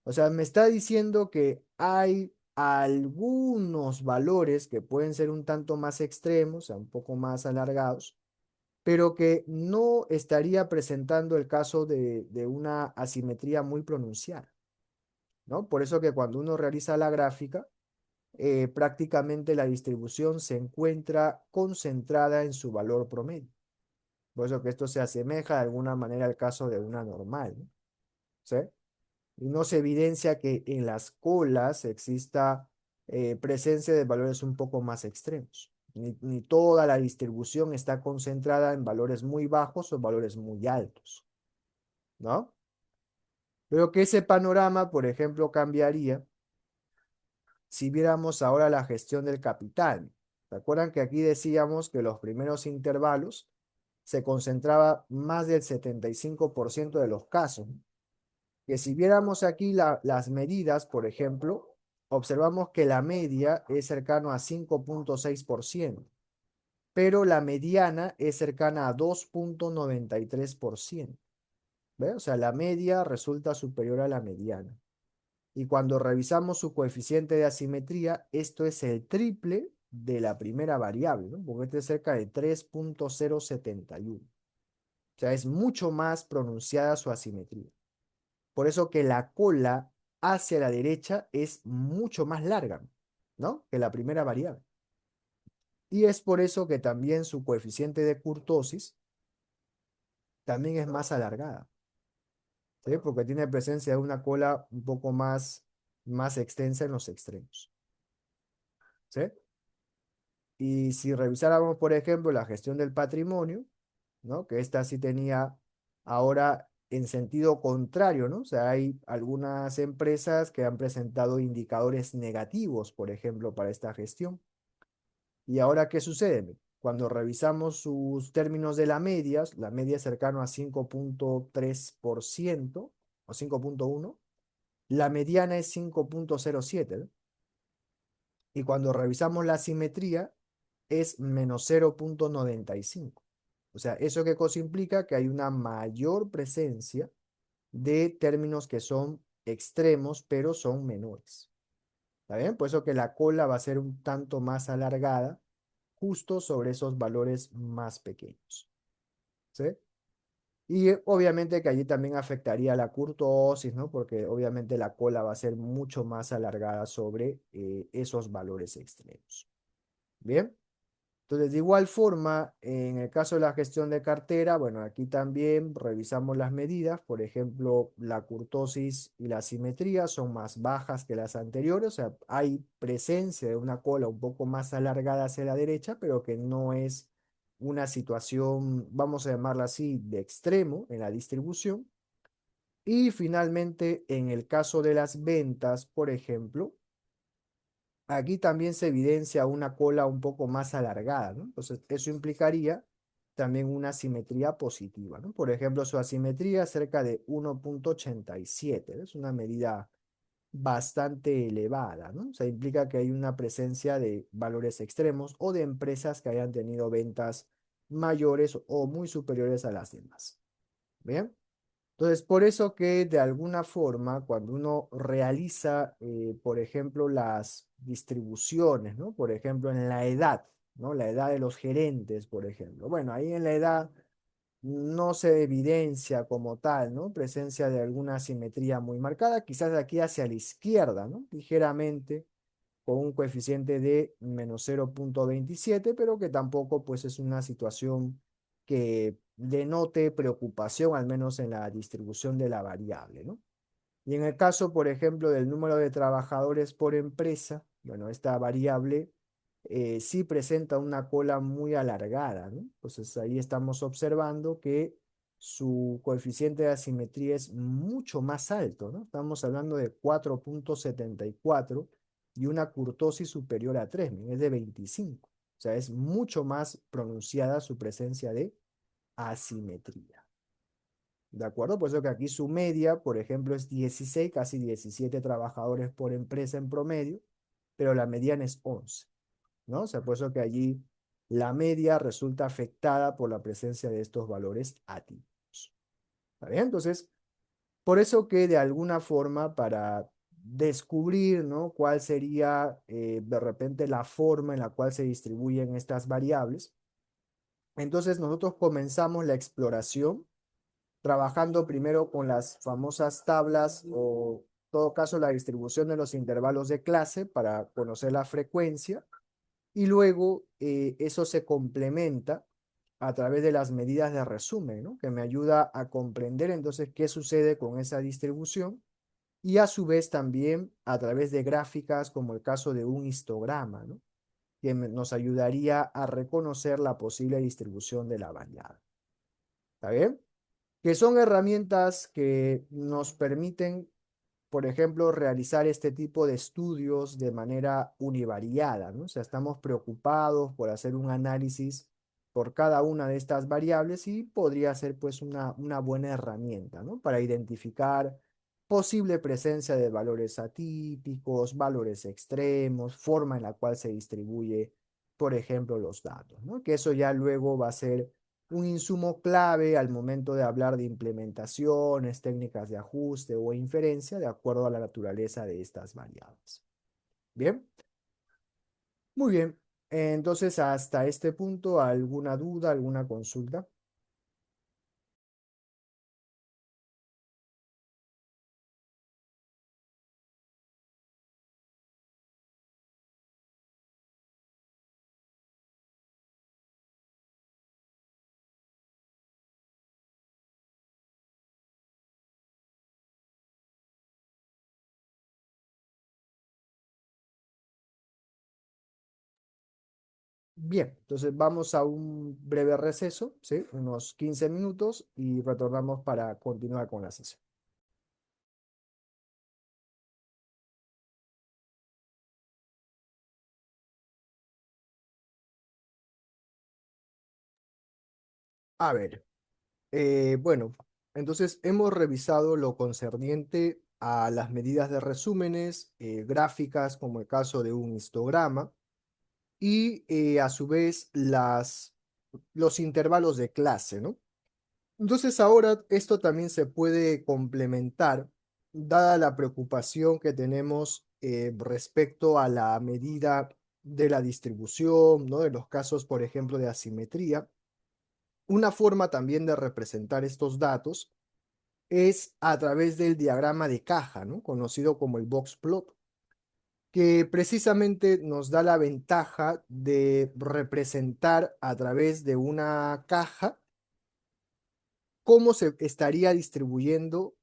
O sea, me está diciendo que hay algunos valores que pueden ser un tanto más extremos, o sea, un poco más alargados, pero que no estaría presentando el caso de una asimetría muy pronunciada, ¿no? Por eso que cuando uno realiza la gráfica, prácticamente la distribución se encuentra concentrada en su valor promedio. Por eso que esto se asemeja de alguna manera al caso de una normal, ¿no? ¿Sí? Y no se evidencia que en las colas exista presencia de valores un poco más extremos. Ni toda la distribución está concentrada en valores muy bajos o valores muy altos, ¿no? Pero que ese panorama, por ejemplo, cambiaría si viéramos ahora la gestión del capital. ¿Se acuerdan que aquí decíamos que los primeros intervalos se concentraba más del 75% de los casos? Que si viéramos aquí las medidas, por ejemplo, observamos que la media es cercano a 5,6%, pero la mediana es cercana a 2,93%. ¿Ve? O sea, la media resulta superior a la mediana. Y cuando revisamos su coeficiente de asimetría, esto es el triple de la primera variable, ¿no? Porque este es cerca de 3,071. O sea, es mucho más pronunciada su asimetría. Por eso que la cola hacia la derecha es mucho más larga, ¿no? Que la primera variable. Y es por eso que también su coeficiente de kurtosis también es más alargada, ¿sí? Porque tiene presencia de una cola un poco más extensa en los extremos, ¿sí? Y si revisáramos, por ejemplo, la gestión del patrimonio, ¿no? Que esta sí tenía ahora en sentido contrario, ¿no? O sea, hay algunas empresas que han presentado indicadores negativos, por ejemplo, para esta gestión. ¿Y ahora qué sucede? Cuando revisamos sus términos de la media es cercano a 5,3% o 5,1, la mediana es 5,07, ¿no? Y cuando revisamos la simetría es menos 0,95. O sea, ¿eso qué cosa implica? Que hay una mayor presencia de términos que son extremos, pero son menores. ¿Está bien? Por eso que la cola va a ser un tanto más alargada, justo sobre esos valores más pequeños. ¿Sí? Y obviamente que allí también afectaría la kurtosis, ¿no? Porque obviamente la cola va a ser mucho más alargada sobre esos valores extremos. Bien. Entonces, de igual forma, en el caso de la gestión de cartera, bueno, aquí también revisamos las medidas. Por ejemplo, la kurtosis y la simetría son más bajas que las anteriores. O sea, hay presencia de una cola un poco más alargada hacia la derecha, pero que no es una situación, vamos a llamarla así, de extremo en la distribución. Y finalmente, en el caso de las ventas, por ejemplo, aquí también se evidencia una cola un poco más alargada, ¿no? Entonces, eso implicaría también una simetría positiva, ¿no? Por ejemplo, su asimetría es cerca de 1,87, ¿no? Es una medida bastante elevada, ¿no? O sea, implica que hay una presencia de valores extremos o de empresas que hayan tenido ventas mayores o muy superiores a las demás. ¿Bien? Entonces, por eso que de alguna forma, cuando uno realiza, por ejemplo, las distribuciones, ¿no? Por ejemplo, en la edad, ¿no? La edad de los gerentes, por ejemplo. Bueno, ahí en la edad no se evidencia como tal, ¿no? Presencia de alguna simetría muy marcada, quizás de aquí hacia la izquierda, ¿no? Ligeramente, con un coeficiente de menos 0,27, pero que tampoco pues es una situación que denote preocupación, al menos en la distribución de la variable, ¿no? Y en el caso, por ejemplo, del número de trabajadores por empresa, bueno, esta variable sí presenta una cola muy alargada, ¿no? Entonces ahí estamos observando que su coeficiente de asimetría es mucho más alto, ¿no? Estamos hablando de 4,74 y una kurtosis superior a 3, es de 25. O sea, es mucho más pronunciada su presencia de asimetría. ¿De acuerdo? Por eso que aquí su media, por ejemplo, es 16, casi 17 trabajadores por empresa en promedio, pero la mediana es 11, ¿no? O sea, por eso que allí la media resulta afectada por la presencia de estos valores atípicos. ¿Está bien? Entonces, por eso que de alguna forma para descubrir, ¿no? Cuál sería de repente la forma en la cual se distribuyen estas variables, entonces nosotros comenzamos la exploración trabajando primero con las famosas tablas o, en todo caso, la distribución de los intervalos de clase para conocer la frecuencia y luego eso se complementa a través de las medidas de resumen, ¿no? Que me ayuda a comprender entonces qué sucede con esa distribución y a su vez también a través de gráficas como el caso de un histograma, ¿no? Que nos ayudaría a reconocer la posible distribución de la variable. ¿Está bien? Que son herramientas que nos permiten, por ejemplo, realizar este tipo de estudios de manera univariada, ¿no? O sea, estamos preocupados por hacer un análisis por cada una de estas variables y podría ser pues una buena herramienta, ¿no? Para identificar posible presencia de valores atípicos, valores extremos, forma en la cual se distribuye, por ejemplo, los datos, ¿no? Que eso ya luego va a ser un insumo clave al momento de hablar de implementaciones, técnicas de ajuste o inferencia de acuerdo a la naturaleza de estas variables. Bien, muy bien. Entonces, hasta este punto, ¿alguna duda, alguna consulta? Bien, entonces vamos a un breve receso, ¿sí? Unos 15 minutos y retornamos para continuar con la sesión. A ver, bueno, entonces hemos revisado lo concerniente a las medidas de resúmenes, gráficas, como el caso de un histograma, y a su vez los intervalos de clase, ¿no? Entonces ahora esto también se puede complementar, dada la preocupación que tenemos respecto a la medida de la distribución, ¿no? De los casos, por ejemplo, de asimetría. Una forma también de representar estos datos es a través del diagrama de caja, ¿no? Conocido como el box plot, que precisamente nos da la ventaja de representar a través de una caja cómo se estaría distribuyendo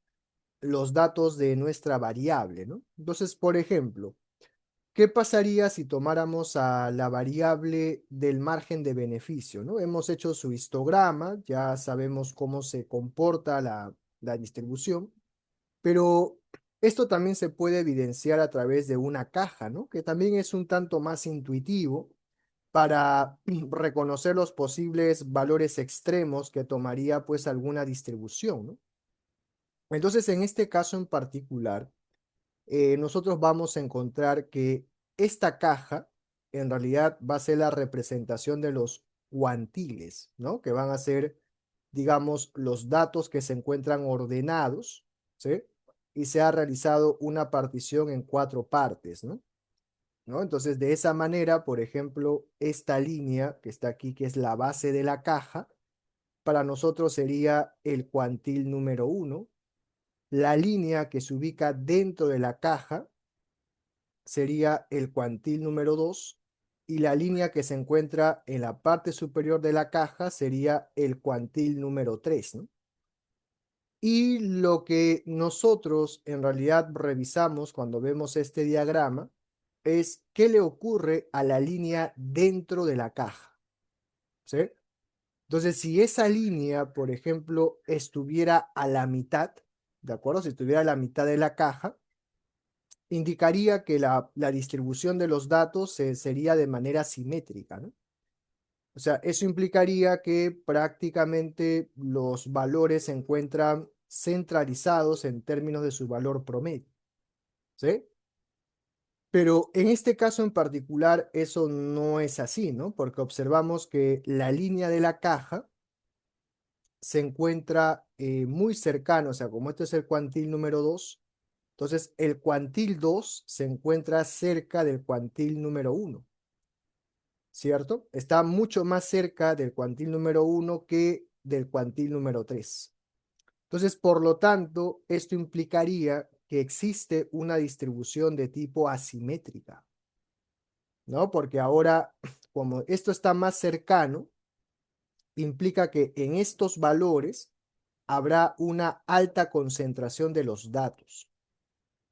los datos de nuestra variable, ¿no? Entonces, por ejemplo, ¿qué pasaría si tomáramos a la variable del margen de beneficio, ¿no? Hemos hecho su histograma, ya sabemos cómo se comporta la distribución, pero esto también se puede evidenciar a través de una caja, ¿no? Que también es un tanto más intuitivo para reconocer los posibles valores extremos que tomaría pues alguna distribución, ¿no? Entonces, en este caso en particular, nosotros vamos a encontrar que esta caja en realidad va a ser la representación de los cuantiles, ¿no? Que van a ser, digamos, los datos que se encuentran ordenados, ¿sí? Y se ha realizado una partición en cuatro partes, ¿no? ¿No? Entonces, de esa manera, por ejemplo, esta línea que está aquí, que es la base de la caja, para nosotros sería el cuantil número uno. La línea que se ubica dentro de la caja sería el cuantil número 2 y la línea que se encuentra en la parte superior de la caja sería el cuantil número 3, ¿no? Y lo que nosotros en realidad revisamos cuando vemos este diagrama es qué le ocurre a la línea dentro de la caja, ¿sí? Entonces, si esa línea, por ejemplo, estuviera a la mitad, ¿de acuerdo? Si estuviera a la mitad de la caja, indicaría que la distribución de los datos sería de manera simétrica, ¿no? O sea, eso implicaría que prácticamente los valores se encuentran centralizados en términos de su valor promedio, ¿sí? Pero en este caso en particular eso no es así, ¿no? Porque observamos que la línea de la caja se encuentra muy cercano, o sea, como este es el cuantil número 2, entonces el cuantil 2 se encuentra cerca del cuantil número 1, ¿cierto? Está mucho más cerca del cuantil número 1 que del cuantil número 3. Entonces, por lo tanto, esto implicaría que existe una distribución de tipo asimétrica, ¿no? Porque ahora, como esto está más cercano, implica que en estos valores habrá una alta concentración de los datos.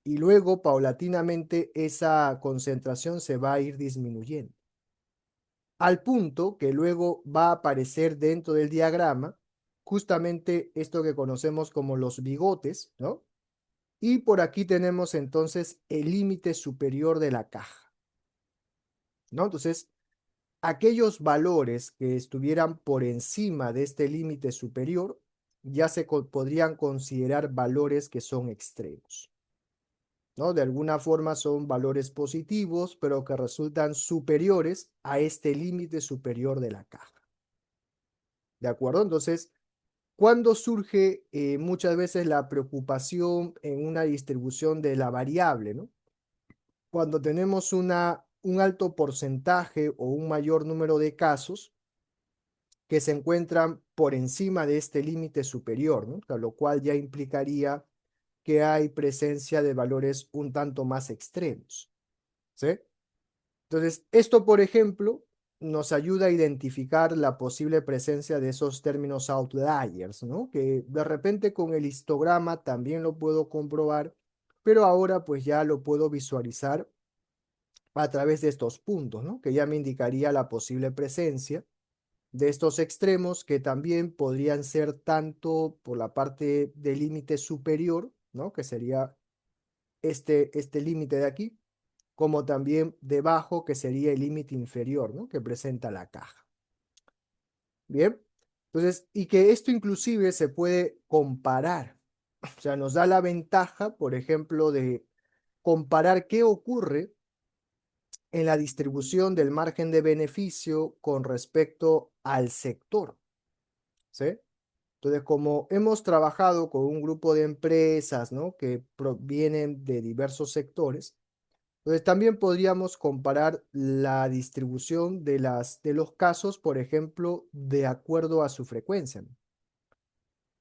Y luego, paulatinamente, esa concentración se va a ir disminuyendo. Al punto que luego va a aparecer dentro del diagrama justamente esto que conocemos como los bigotes, ¿no? Y por aquí tenemos entonces el límite superior de la caja, ¿no? Entonces, aquellos valores que estuvieran por encima de este límite superior ya se podrían considerar valores que son extremos, ¿no? De alguna forma son valores positivos, pero que resultan superiores a este límite superior de la caja. ¿De acuerdo? Entonces, ¿cuándo surge muchas veces la preocupación en una distribución de la variable, ¿no? Cuando tenemos un alto porcentaje o un mayor número de casos que se encuentran por encima de este límite superior, ¿no? Lo cual ya implicaría que hay presencia de valores un tanto más extremos, ¿sí? Entonces, esto, por ejemplo, nos ayuda a identificar la posible presencia de esos términos outliers, ¿no? Que de repente con el histograma también lo puedo comprobar, pero ahora pues ya lo puedo visualizar a través de estos puntos, ¿no? Que ya me indicaría la posible presencia de estos extremos que también podrían ser tanto por la parte del límite superior, ¿no? Que sería este límite de aquí, como también debajo, que sería el límite inferior, ¿no? Que presenta la caja. Bien, Entonces, y que esto inclusive se puede comparar. O sea, nos da la ventaja, por ejemplo, de comparar qué ocurre en la distribución del margen de beneficio con respecto al sector, ¿sí? Entonces, como hemos trabajado con un grupo de empresas, ¿no? Que provienen de diversos sectores, entonces también podríamos comparar la distribución de los casos, por ejemplo, de acuerdo a su frecuencia, ¿no?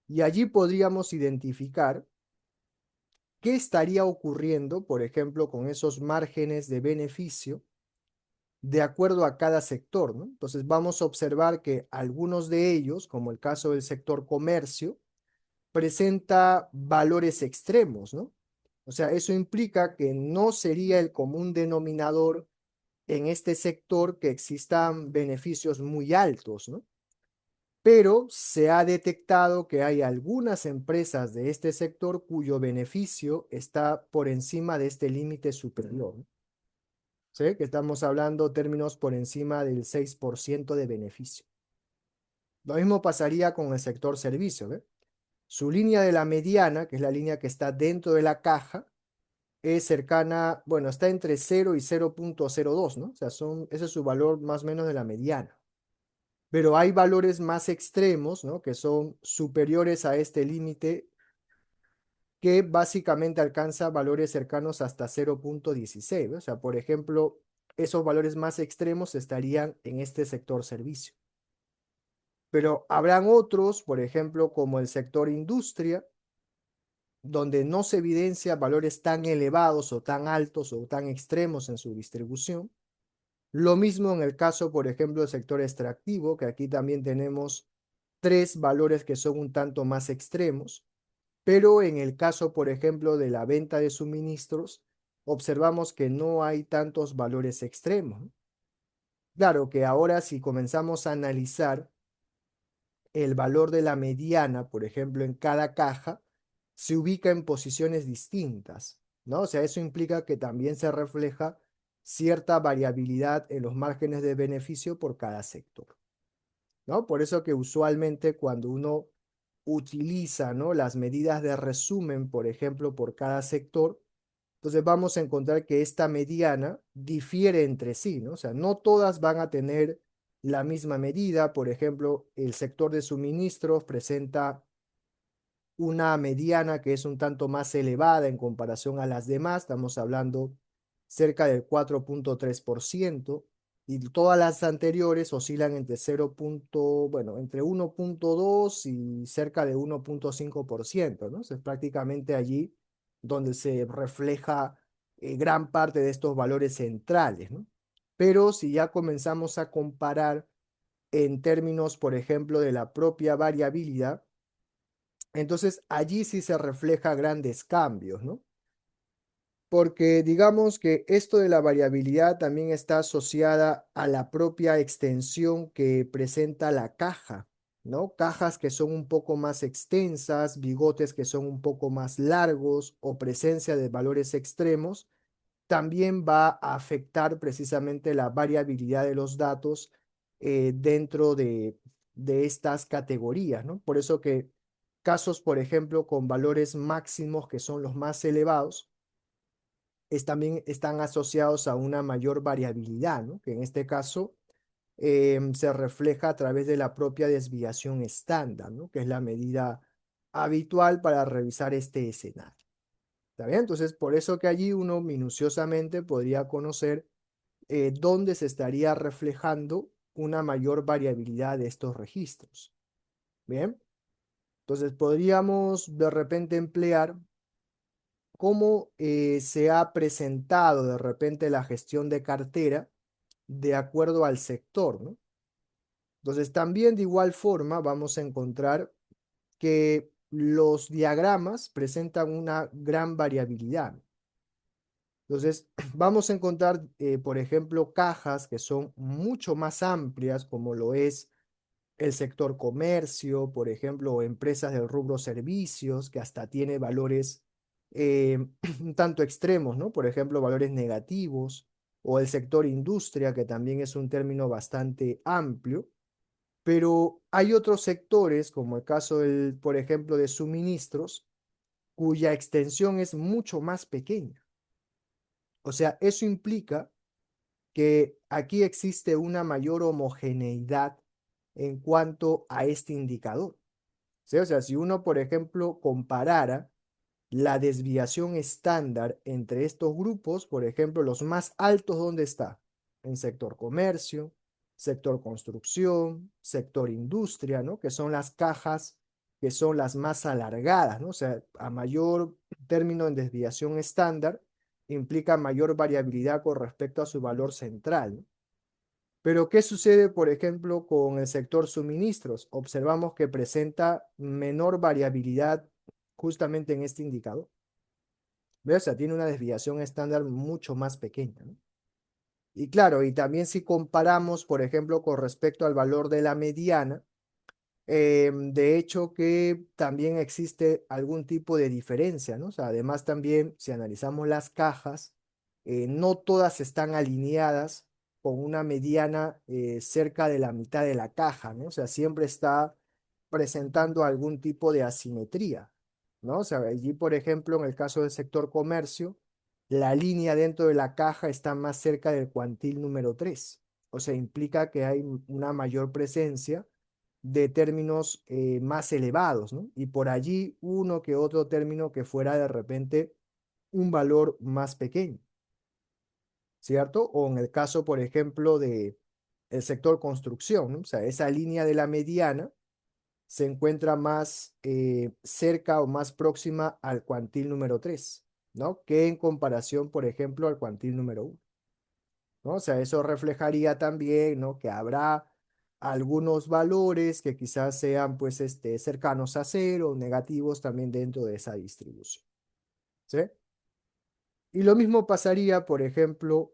Y allí podríamos identificar qué estaría ocurriendo, por ejemplo, con esos márgenes de beneficio de acuerdo a cada sector, ¿no? Entonces vamos a observar que algunos de ellos, como el caso del sector comercio, presenta valores extremos, ¿no? O sea, eso implica que no sería el común denominador en este sector que existan beneficios muy altos, ¿no? Pero se ha detectado que hay algunas empresas de este sector cuyo beneficio está por encima de este límite superior, ¿no? ¿Sí? Que estamos hablando términos por encima del 6% de beneficio. Lo mismo pasaría con el sector servicio, ¿ve? Su línea de la mediana, que es la línea que está dentro de la caja, es cercana, bueno, está entre 0 y 0,02, ¿no? O sea, ese es su valor más o menos de la mediana. Pero hay valores más extremos, ¿no? Que son superiores a este límite, que básicamente alcanza valores cercanos hasta 0,16, ¿no? O sea, por ejemplo, esos valores más extremos estarían en este sector servicio. Pero habrán otros, por ejemplo, como el sector industria, donde no se evidencia valores tan elevados o tan altos o tan extremos en su distribución. Lo mismo en el caso, por ejemplo, del sector extractivo, que aquí también tenemos tres valores que son un tanto más extremos, pero en el caso, por ejemplo, de la venta de suministros, observamos que no hay tantos valores extremos. Claro que ahora si comenzamos a analizar el valor de la mediana, por ejemplo, en cada caja, se ubica en posiciones distintas, ¿no? O sea, eso implica que también se refleja cierta variabilidad en los márgenes de beneficio por cada sector, ¿no? Por eso que usualmente cuando uno utiliza, ¿no? Las medidas de resumen, por ejemplo, por cada sector, entonces vamos a encontrar que esta mediana difiere entre sí, ¿no? O sea, no todas van a tener la misma medida. Por ejemplo, el sector de suministros presenta una mediana que es un tanto más elevada en comparación a las demás, estamos hablando cerca del 4,3%, y todas las anteriores oscilan entre 0. Bueno, entre 1,2 y cerca de 1,5%, ¿no? Es prácticamente allí donde se refleja gran parte de estos valores centrales, ¿no? Pero si ya comenzamos a comparar en términos, por ejemplo, de la propia variabilidad, entonces allí sí se refleja grandes cambios, ¿no? Porque digamos que esto de la variabilidad también está asociada a la propia extensión que presenta la caja, ¿no? Cajas que son un poco más extensas, bigotes que son un poco más largos o presencia de valores extremos, también va a afectar precisamente la variabilidad de los datos dentro de estas categorías, ¿no? Por eso que casos, por ejemplo, con valores máximos que son los más elevados, también están asociados a una mayor variabilidad, ¿no? Que en este caso se refleja a través de la propia desviación estándar, ¿no? Que es la medida habitual para revisar este escenario. ¿Está bien? Entonces, por eso que allí uno minuciosamente podría conocer dónde se estaría reflejando una mayor variabilidad de estos registros. Bien, entonces podríamos de repente emplear cómo se ha presentado de repente la gestión de cartera de acuerdo al sector, ¿no? Entonces también de igual forma vamos a encontrar que los diagramas presentan una gran variabilidad. Entonces, vamos a encontrar, por ejemplo, cajas que son mucho más amplias, como lo es el sector comercio, por ejemplo, o empresas del rubro servicios, que hasta tiene valores un tanto extremos, ¿no? Por ejemplo, valores negativos, o el sector industria, que también es un término bastante amplio. Pero hay otros sectores, como el caso del, por ejemplo, de suministros, cuya extensión es mucho más pequeña. O sea, eso implica que aquí existe una mayor homogeneidad en cuanto a este indicador. ¿Sí? O sea, si uno, por ejemplo, comparara la desviación estándar entre estos grupos, por ejemplo, los más altos, ¿dónde está? En sector comercio, sector construcción, sector industria, ¿no? Que son las cajas que son las más alargadas, ¿no? O sea, a mayor término en desviación estándar, implica mayor variabilidad con respecto a su valor central, ¿no? Pero, ¿qué sucede, por ejemplo, con el sector suministros? Observamos que presenta menor variabilidad justamente en este indicador. ¿Ves? O sea, tiene una desviación estándar mucho más pequeña, ¿no? Y claro, y también si comparamos, por ejemplo, con respecto al valor de la mediana, de hecho que también existe algún tipo de diferencia, ¿no? O sea, además también, si analizamos las cajas, no todas están alineadas con una mediana cerca de la mitad de la caja, ¿no? O sea, siempre está presentando algún tipo de asimetría, ¿no? O sea, allí, por ejemplo, en el caso del sector comercio, la línea dentro de la caja está más cerca del cuantil número 3. O sea, implica que hay una mayor presencia de términos más elevados, ¿no? Y por allí uno que otro término que fuera de repente un valor más pequeño, ¿cierto? O en el caso, por ejemplo, de el sector construcción, ¿no? O sea, esa línea de la mediana se encuentra más cerca o más próxima al cuantil número 3, ¿no? Que en comparación, por ejemplo, al cuantil número 1, ¿no? O sea, eso reflejaría también, ¿no? Que habrá algunos valores que quizás sean, pues, cercanos a cero, negativos también dentro de esa distribución, ¿sí? Y lo mismo pasaría, por ejemplo,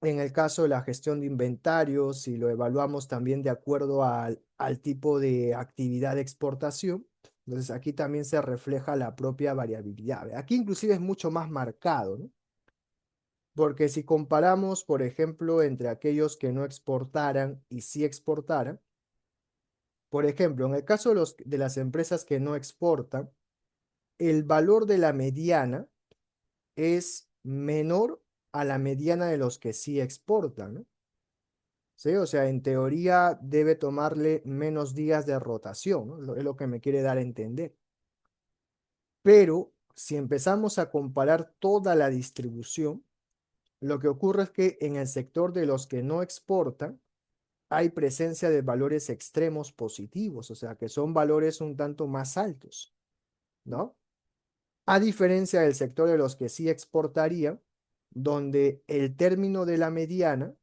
en el caso de la gestión de inventarios, si lo evaluamos también de acuerdo al tipo de actividad de exportación. Entonces aquí también se refleja la propia variabilidad. Aquí inclusive es mucho más marcado, ¿no? Porque si comparamos, por ejemplo, entre aquellos que no exportaran y sí exportaran, por ejemplo, en el caso de las empresas que no exportan, el valor de la mediana es menor a la mediana de los que sí exportan, ¿no? ¿Sí? O sea, en teoría debe tomarle menos días de rotación, ¿no? Es lo que me quiere dar a entender. Pero si empezamos a comparar toda la distribución, lo que ocurre es que en el sector de los que no exportan, hay presencia de valores extremos positivos, o sea, que son valores un tanto más altos, ¿no? A diferencia del sector de los que sí exportarían, donde el término de la mediana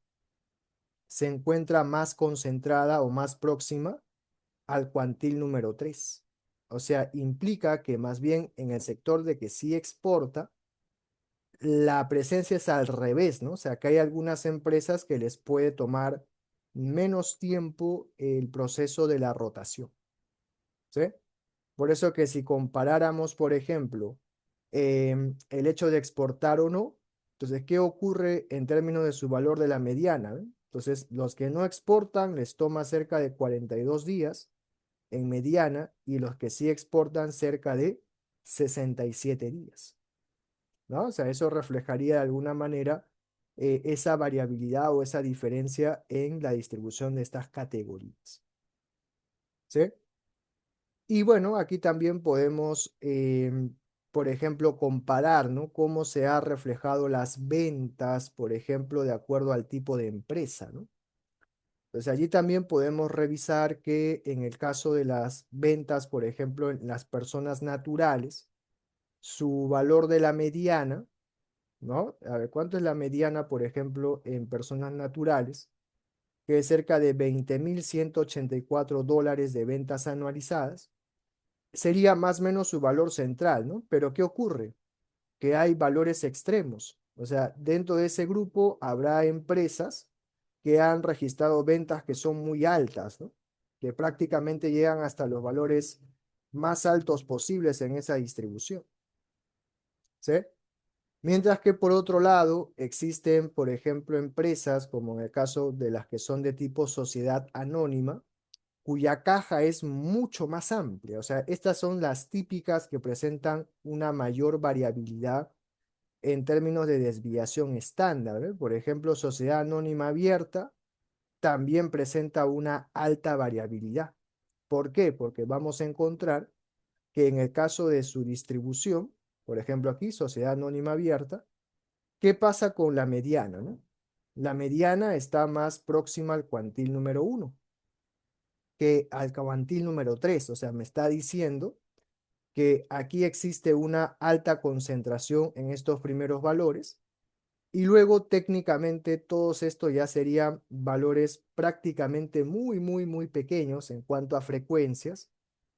se encuentra más concentrada o más próxima al cuantil número 3. O sea, implica que más bien en el sector de que sí exporta, la presencia es al revés, ¿no? O sea, que hay algunas empresas que les puede tomar menos tiempo el proceso de la rotación, ¿sí? Por eso que si comparáramos, por ejemplo, el hecho de exportar o no, entonces, ¿qué ocurre en términos de su valor de la mediana? Entonces, los que no exportan les toma cerca de 42 días en mediana y los que sí exportan cerca de 67 días, ¿no? O sea, eso reflejaría de alguna manera esa variabilidad o esa diferencia en la distribución de estas categorías, ¿sí? Y bueno, aquí también podemos, por ejemplo, comparar, ¿no? Cómo se ha reflejado las ventas, por ejemplo, de acuerdo al tipo de empresa, ¿no? Entonces allí también podemos revisar que en el caso de las ventas, por ejemplo, en las personas naturales, su valor de la mediana, ¿no? A ver, ¿cuánto es la mediana, por ejemplo, en personas naturales? Que es cerca de 20.184 dólares de ventas anualizadas. Sería más o menos su valor central, ¿no? Pero ¿qué ocurre? Que hay valores extremos. O sea, dentro de ese grupo habrá empresas que han registrado ventas que son muy altas, ¿no? Que prácticamente llegan hasta los valores más altos posibles en esa distribución, ¿sí? Mientras que por otro lado existen, por ejemplo, empresas como en el caso de las que son de tipo sociedad anónima, cuya caja es mucho más amplia. O sea, estas son las típicas que presentan una mayor variabilidad en términos de desviación estándar, ¿eh? Por ejemplo, sociedad anónima abierta también presenta una alta variabilidad. ¿Por qué? Porque vamos a encontrar que en el caso de su distribución, por ejemplo aquí, sociedad anónima abierta, ¿qué pasa con la mediana, no? La mediana está más próxima al cuantil número uno que al cuantil número 3. O sea, me está diciendo que aquí existe una alta concentración en estos primeros valores y luego técnicamente todos estos ya serían valores prácticamente muy pequeños en cuanto a frecuencias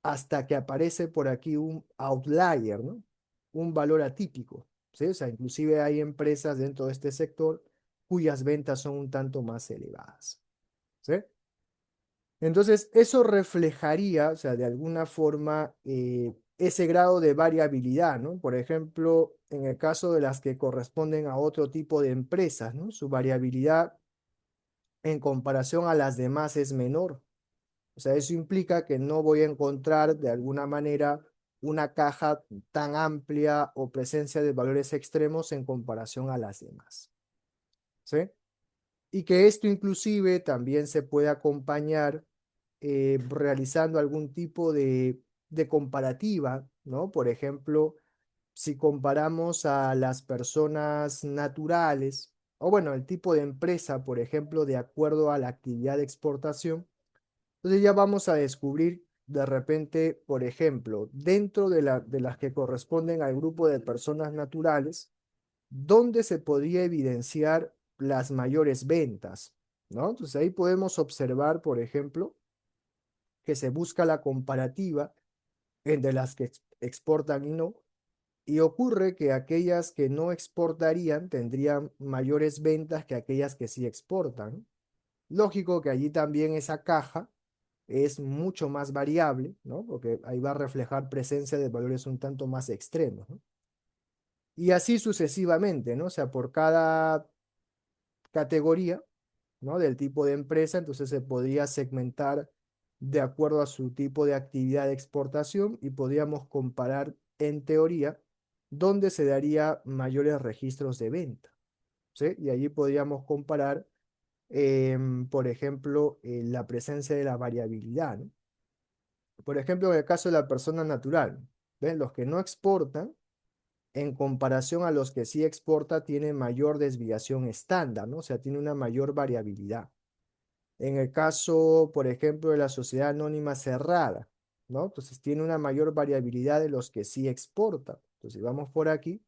hasta que aparece por aquí un outlier, ¿no? Un valor atípico, ¿sí? O sea, inclusive hay empresas dentro de este sector cuyas ventas son un tanto más elevadas, ¿sí? Entonces, eso reflejaría, o sea, de alguna forma, ese grado de variabilidad, ¿no? Por ejemplo, en el caso de las que corresponden a otro tipo de empresas, ¿no? Su variabilidad en comparación a las demás es menor. O sea, eso implica que no voy a encontrar de alguna manera una caja tan amplia o presencia de valores extremos en comparación a las demás, ¿sí? Y que esto inclusive también se puede acompañar realizando algún tipo de comparativa, ¿no? Por ejemplo, si comparamos a las personas naturales, o bueno, el tipo de empresa, por ejemplo, de acuerdo a la actividad de exportación, entonces ya vamos a descubrir de repente, por ejemplo, dentro de las que corresponden al grupo de personas naturales, dónde se podría evidenciar las mayores ventas, ¿no? Entonces ahí podemos observar, por ejemplo, que se busca la comparativa entre las que exportan y no, y ocurre que aquellas que no exportarían tendrían mayores ventas que aquellas que sí exportan. Lógico que allí también esa caja es mucho más variable, ¿no? Porque ahí va a reflejar presencia de valores un tanto más extremos, ¿no? Y así sucesivamente, ¿no? O sea, por cada categoría, ¿no? Del tipo de empresa, entonces se podría segmentar de acuerdo a su tipo de actividad de exportación y podríamos comparar en teoría dónde se daría mayores registros de venta, ¿sí? Y allí podríamos comparar, por ejemplo, la presencia de la variabilidad, ¿no? Por ejemplo, en el caso de la persona natural, ¿ven? Los que no exportan en comparación a los que sí exporta, tiene mayor desviación estándar, ¿no? O sea, tiene una mayor variabilidad. En el caso, por ejemplo, de la sociedad anónima cerrada, ¿no? Entonces tiene una mayor variabilidad de los que sí exportan. Entonces, si vamos por aquí,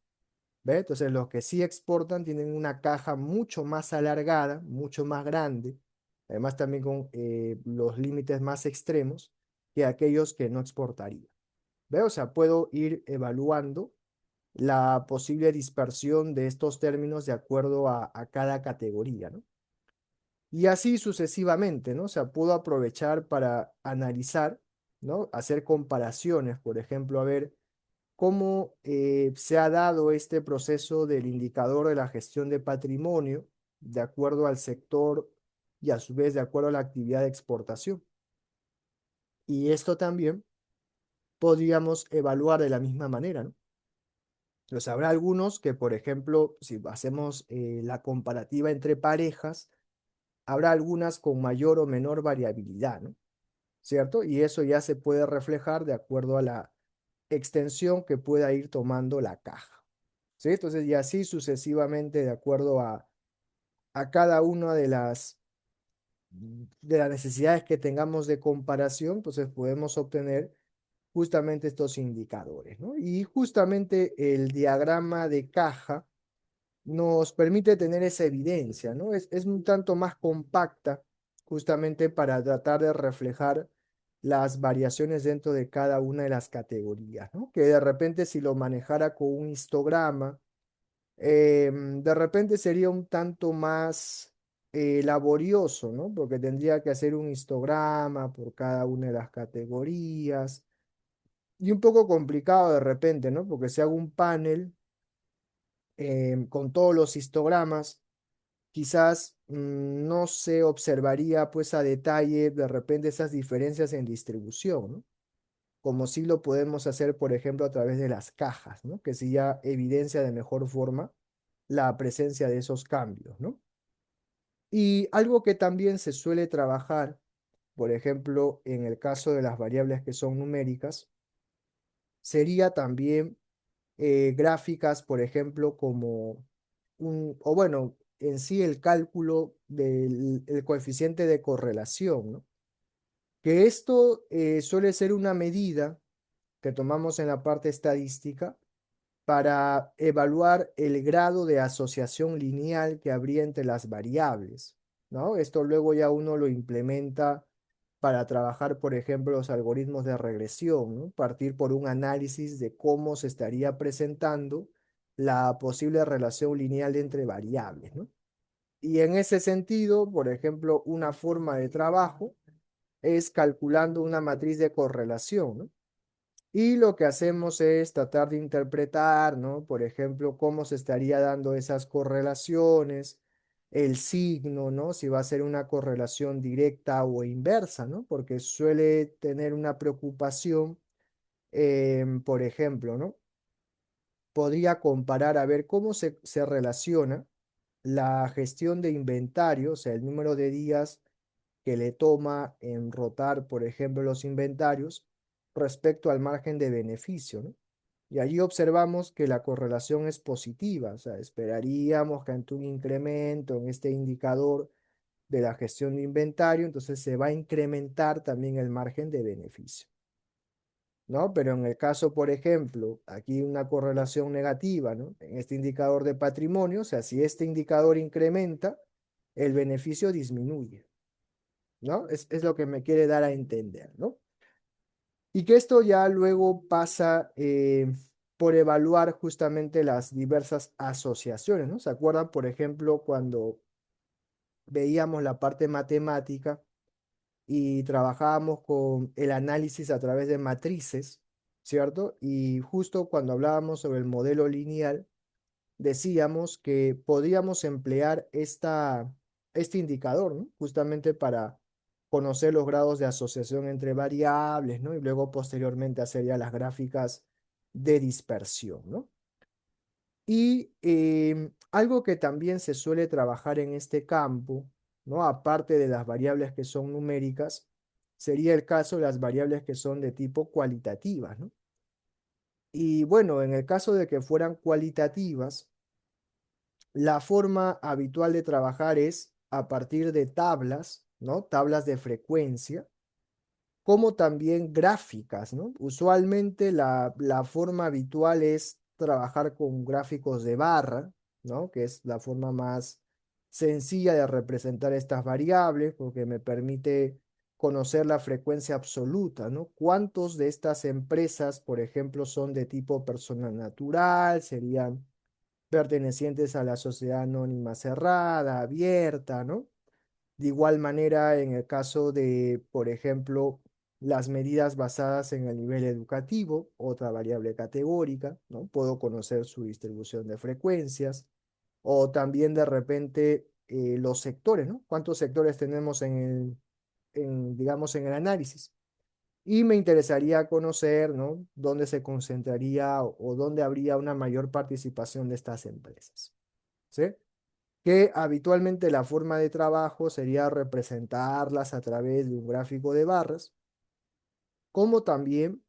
¿ve? Entonces, los que sí exportan tienen una caja mucho más alargada, mucho más grande, además también con los límites más extremos que aquellos que no exportarían. ¿Ve? O sea, puedo ir evaluando la posible dispersión de estos términos de acuerdo a cada categoría, ¿no? Y así sucesivamente, ¿no? O sea, puedo aprovechar para analizar, ¿no? Hacer comparaciones, por ejemplo, a ver cómo se ha dado este proceso del indicador de la gestión de patrimonio de acuerdo al sector y a su vez de acuerdo a la actividad de exportación. Y esto también podríamos evaluar de la misma manera, ¿no? Entonces, habrá algunos que, por ejemplo, si hacemos la comparativa entre parejas, habrá algunas con mayor o menor variabilidad, ¿no? ¿Cierto? Y eso ya se puede reflejar de acuerdo a la extensión que pueda ir tomando la caja, ¿sí? Entonces, y así sucesivamente de acuerdo a cada una de las necesidades que tengamos de comparación, entonces podemos obtener justamente estos indicadores, ¿no? Y justamente el diagrama de caja nos permite tener esa evidencia, ¿no? Es un tanto más compacta justamente para tratar de reflejar las variaciones dentro de cada una de las categorías, ¿no? Que de repente si lo manejara con un histograma, de repente sería un tanto más laborioso, ¿no? Porque tendría que hacer un histograma por cada una de las categorías y un poco complicado de repente, ¿no? Porque si hago un panel con todos los histogramas, quizás no se observaría pues a detalle de repente esas diferencias en distribución, ¿no? Como sí lo podemos hacer, por ejemplo, a través de las cajas, ¿no? Que sí ya evidencia de mejor forma la presencia de esos cambios, ¿no? Y algo que también se suele trabajar, por ejemplo, en el caso de las variables que son numéricas, sería también gráficas, por ejemplo, como o bueno, en sí el cálculo del el coeficiente de correlación, ¿no? Que esto suele ser una medida que tomamos en la parte estadística para evaluar el grado de asociación lineal que habría entre las variables, ¿no? Esto luego ya uno lo implementa para trabajar, por ejemplo, los algoritmos de regresión, ¿no? Partir por un análisis de cómo se estaría presentando la posible relación lineal entre variables, ¿no? Y en ese sentido, por ejemplo, una forma de trabajo es calculando una matriz de correlación, ¿no? Y lo que hacemos es tratar de interpretar, ¿no? Por ejemplo, cómo se estaría dando esas correlaciones, el signo, ¿no? Si va a ser una correlación directa o inversa, ¿no? Porque suele tener una preocupación, por ejemplo, ¿no? Podría comparar a ver cómo se relaciona la gestión de inventario, o sea, el número de días que le toma en rotar, por ejemplo, los inventarios respecto al margen de beneficio, ¿no? Y allí observamos que la correlación es positiva, o sea, esperaríamos que ante un incremento en este indicador de la gestión de inventario, entonces se va a incrementar también el margen de beneficio, ¿no? Pero en el caso, por ejemplo, aquí una correlación negativa, ¿no? En este indicador de patrimonio, o sea, si este indicador incrementa, el beneficio disminuye, ¿no? Es lo que me quiere dar a entender, ¿no? Y que esto ya luego pasa por evaluar justamente las diversas asociaciones, ¿no? ¿Se acuerdan, por ejemplo, cuando veíamos la parte matemática y trabajábamos con el análisis a través de matrices, ¿cierto? Y justo cuando hablábamos sobre el modelo lineal, decíamos que podíamos emplear este indicador, ¿no? Justamente para conocer los grados de asociación entre variables, ¿no? Y luego posteriormente hacer ya las gráficas de dispersión, ¿no? Y algo que también se suele trabajar en este campo, ¿no? Aparte de las variables que son numéricas, sería el caso de las variables que son de tipo cualitativas, ¿no? Y bueno, en el caso de que fueran cualitativas, la forma habitual de trabajar es a partir de tablas, ¿no? Tablas de frecuencia, como también gráficas, ¿no? Usualmente la forma habitual es trabajar con gráficos de barra, ¿no? Que es la forma más sencilla de representar estas variables, porque me permite conocer la frecuencia absoluta, ¿no? ¿Cuántos de estas empresas, por ejemplo, son de tipo persona natural? Serían pertenecientes a la sociedad anónima cerrada, abierta, ¿no? De igual manera, en el caso de, por ejemplo, las medidas basadas en el nivel educativo, otra variable categórica, ¿no? Puedo conocer su distribución de frecuencias, o también de repente los sectores, ¿no? ¿Cuántos sectores tenemos digamos, en el análisis? Y me interesaría conocer, ¿no? Dónde se concentraría o dónde habría una mayor participación de estas empresas, ¿sí? Que habitualmente la forma de trabajo sería representarlas a través de un gráfico de barras, como también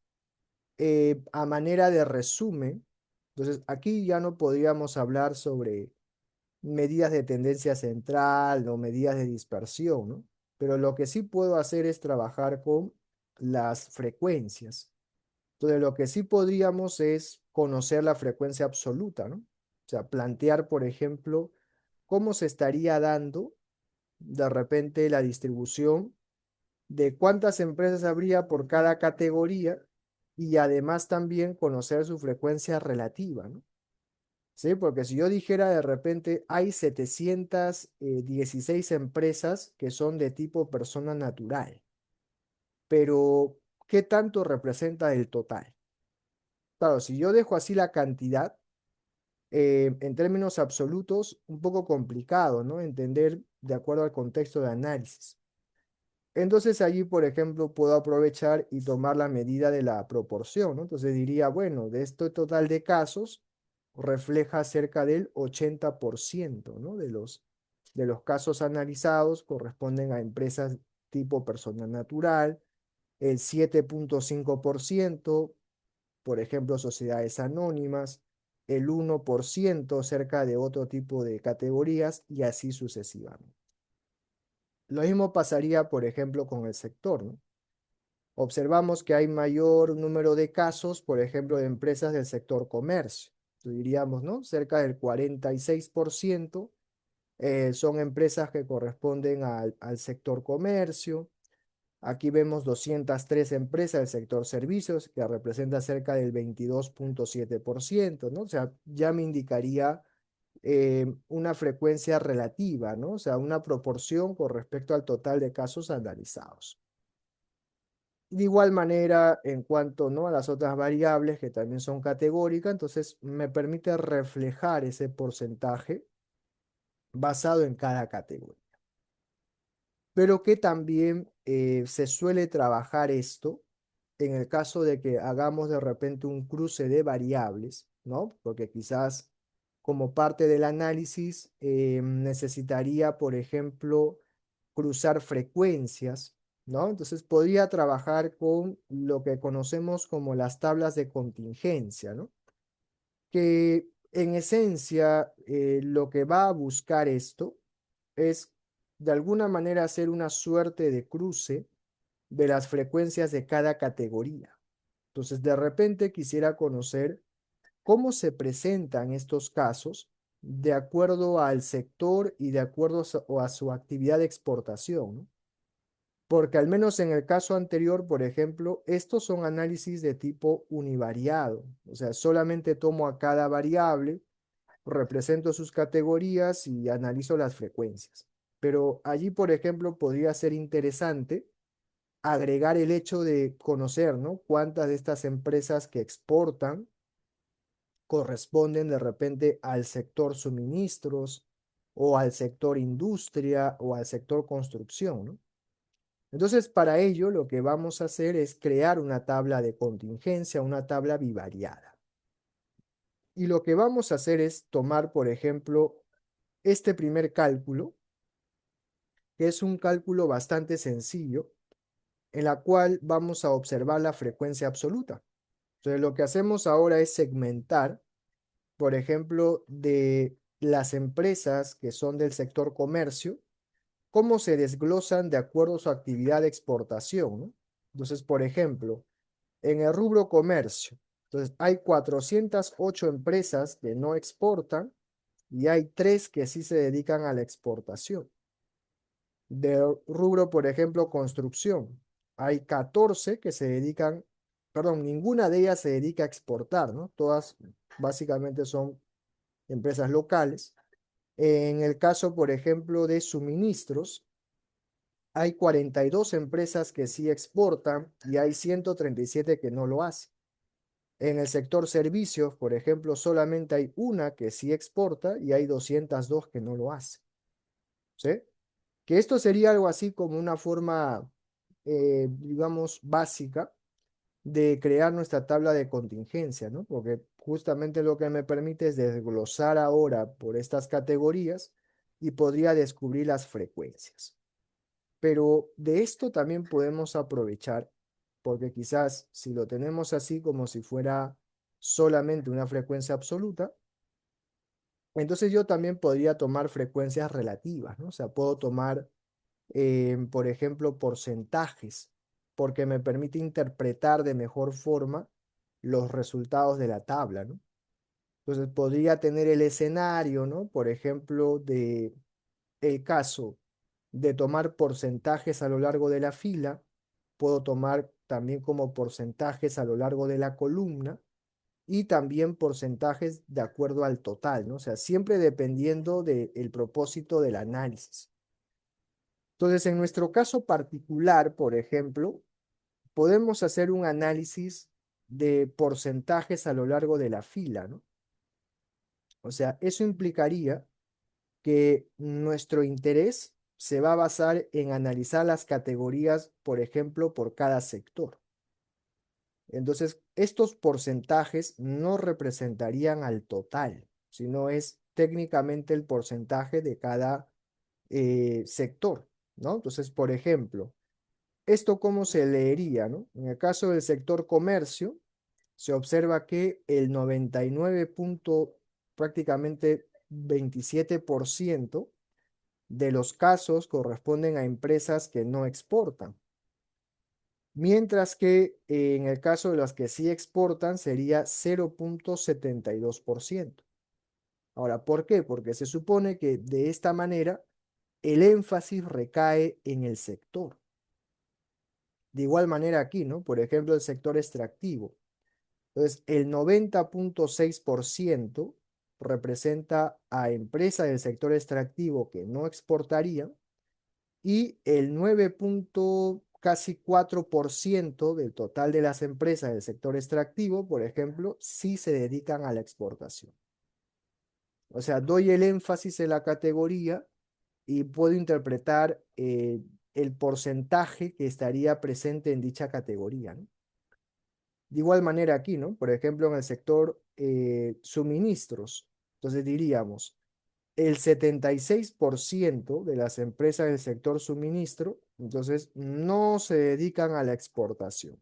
a manera de resumen. Entonces, aquí ya no podríamos hablar sobre medidas de tendencia central o medidas de dispersión, ¿no? Pero lo que sí puedo hacer es trabajar con las frecuencias. Entonces, lo que sí podríamos es conocer la frecuencia absoluta, ¿no? O sea, plantear, por ejemplo, cómo se estaría dando de repente la distribución de cuántas empresas habría por cada categoría y además también conocer su frecuencia relativa, ¿no? Sí, porque si yo dijera de repente hay 716 empresas que son de tipo persona natural, pero ¿qué tanto representa el total? Claro, si yo dejo así la cantidad, en términos absolutos, un poco complicado, ¿no? Entender de acuerdo al contexto de análisis. Entonces allí, por ejemplo, puedo aprovechar y tomar la medida de la proporción, ¿no? Entonces diría, bueno, de este total de casos, refleja cerca del 80%, ¿no? De los casos analizados corresponden a empresas tipo persona natural, el 7,5%, por ejemplo, sociedades anónimas, el 1% cerca de otro tipo de categorías y así sucesivamente. Lo mismo pasaría, por ejemplo, con el sector, ¿no? Observamos que hay mayor número de casos, por ejemplo, de empresas del sector comercio. Diríamos, ¿no? Cerca del 46% son empresas que corresponden al sector comercio. Aquí vemos 203 empresas del sector servicios, que representa cerca del 22,7%, ¿no? O sea, ya me indicaría una frecuencia relativa, ¿no? O sea, una proporción con respecto al total de casos analizados. De igual manera, en cuanto, ¿no?, a las otras variables que también son categóricas, entonces me permite reflejar ese porcentaje basado en cada categoría. Pero que también se suele trabajar esto en el caso de que hagamos de repente un cruce de variables, ¿no? Porque quizás como parte del análisis necesitaría, por ejemplo, cruzar frecuencias, ¿no? Entonces podría trabajar con lo que conocemos como las tablas de contingencia, ¿no? Que en esencia lo que va a buscar esto es de alguna manera hacer una suerte de cruce de las frecuencias de cada categoría. Entonces, de repente quisiera conocer cómo se presentan estos casos de acuerdo al sector y de acuerdo a su actividad de exportación, ¿no? Porque al menos en el caso anterior, por ejemplo, estos son análisis de tipo univariado. O sea, solamente tomo a cada variable, represento sus categorías y analizo las frecuencias. Pero allí, por ejemplo, podría ser interesante agregar el hecho de conocer, ¿no?, cuántas de estas empresas que exportan corresponden de repente al sector suministros o al sector industria o al sector construcción, ¿no? Entonces, para ello, lo que vamos a hacer es crear una tabla de contingencia, una tabla bivariada. Y lo que vamos a hacer es tomar, por ejemplo, este primer cálculo, que es un cálculo bastante sencillo, en la cual vamos a observar la frecuencia absoluta. Entonces, lo que hacemos ahora es segmentar, por ejemplo, de las empresas que son del sector comercio, cómo se desglosan de acuerdo a su actividad de exportación, ¿no? Entonces, por ejemplo, en el rubro comercio, entonces hay 408 empresas que no exportan y hay 3 que sí se dedican a la exportación. De rubro, por ejemplo, construcción, hay 14 que se dedican, perdón, ninguna de ellas se dedica a exportar, ¿no? Todas básicamente son empresas locales. En el caso, por ejemplo, de suministros, hay 42 empresas que sí exportan y hay 137 que no lo hacen. En el sector servicios, por ejemplo, solamente hay una que sí exporta y hay 202 que no lo hacen. ¿Sí? Que esto sería algo así como una forma, digamos, básica de crear nuestra tabla de contingencia, ¿no? Porque justamente lo que me permite es desglosar ahora por estas categorías y podría descubrir las frecuencias. Pero de esto también podemos aprovechar, porque quizás si lo tenemos así como si fuera solamente una frecuencia absoluta, entonces yo también podría tomar frecuencias relativas, ¿no? O sea, puedo tomar, por ejemplo, porcentajes, porque me permite interpretar de mejor forma los resultados de la tabla, ¿no? Entonces podría tener el escenario, ¿no? Por ejemplo, de el caso de tomar porcentajes a lo largo de la fila, puedo tomar también como porcentajes a lo largo de la columna y también porcentajes de acuerdo al total, ¿no? O sea, siempre dependiendo del propósito del análisis. Entonces, en nuestro caso particular, por ejemplo, podemos hacer un análisis de porcentajes a lo largo de la fila, ¿no? O sea, eso implicaría que nuestro interés se va a basar en analizar las categorías, por ejemplo, por cada sector. Entonces, estos porcentajes no representarían al total, sino es técnicamente el porcentaje de cada sector, ¿no? Entonces, por ejemplo, ¿esto cómo se leería, no? En el caso del sector comercio, se observa que el 99 prácticamente 27% de los casos corresponden a empresas que no exportan, mientras que en el caso de las que sí exportan sería 0,72%. Ahora, ¿por qué? Porque se supone que de esta manera el énfasis recae en el sector. De igual manera aquí, ¿no? Por ejemplo, el sector extractivo. Entonces, el 90,6% representa a empresas del sector extractivo que no exportarían y el 9,4% del total de las empresas del sector extractivo, por ejemplo, sí se dedican a la exportación. O sea, doy el énfasis en la categoría y puedo interpretar el porcentaje que estaría presente en dicha categoría, ¿no? De igual manera aquí, ¿no? Por ejemplo, en el sector suministros, entonces diríamos, el 76% de las empresas del sector suministro, entonces, no se dedican a la exportación,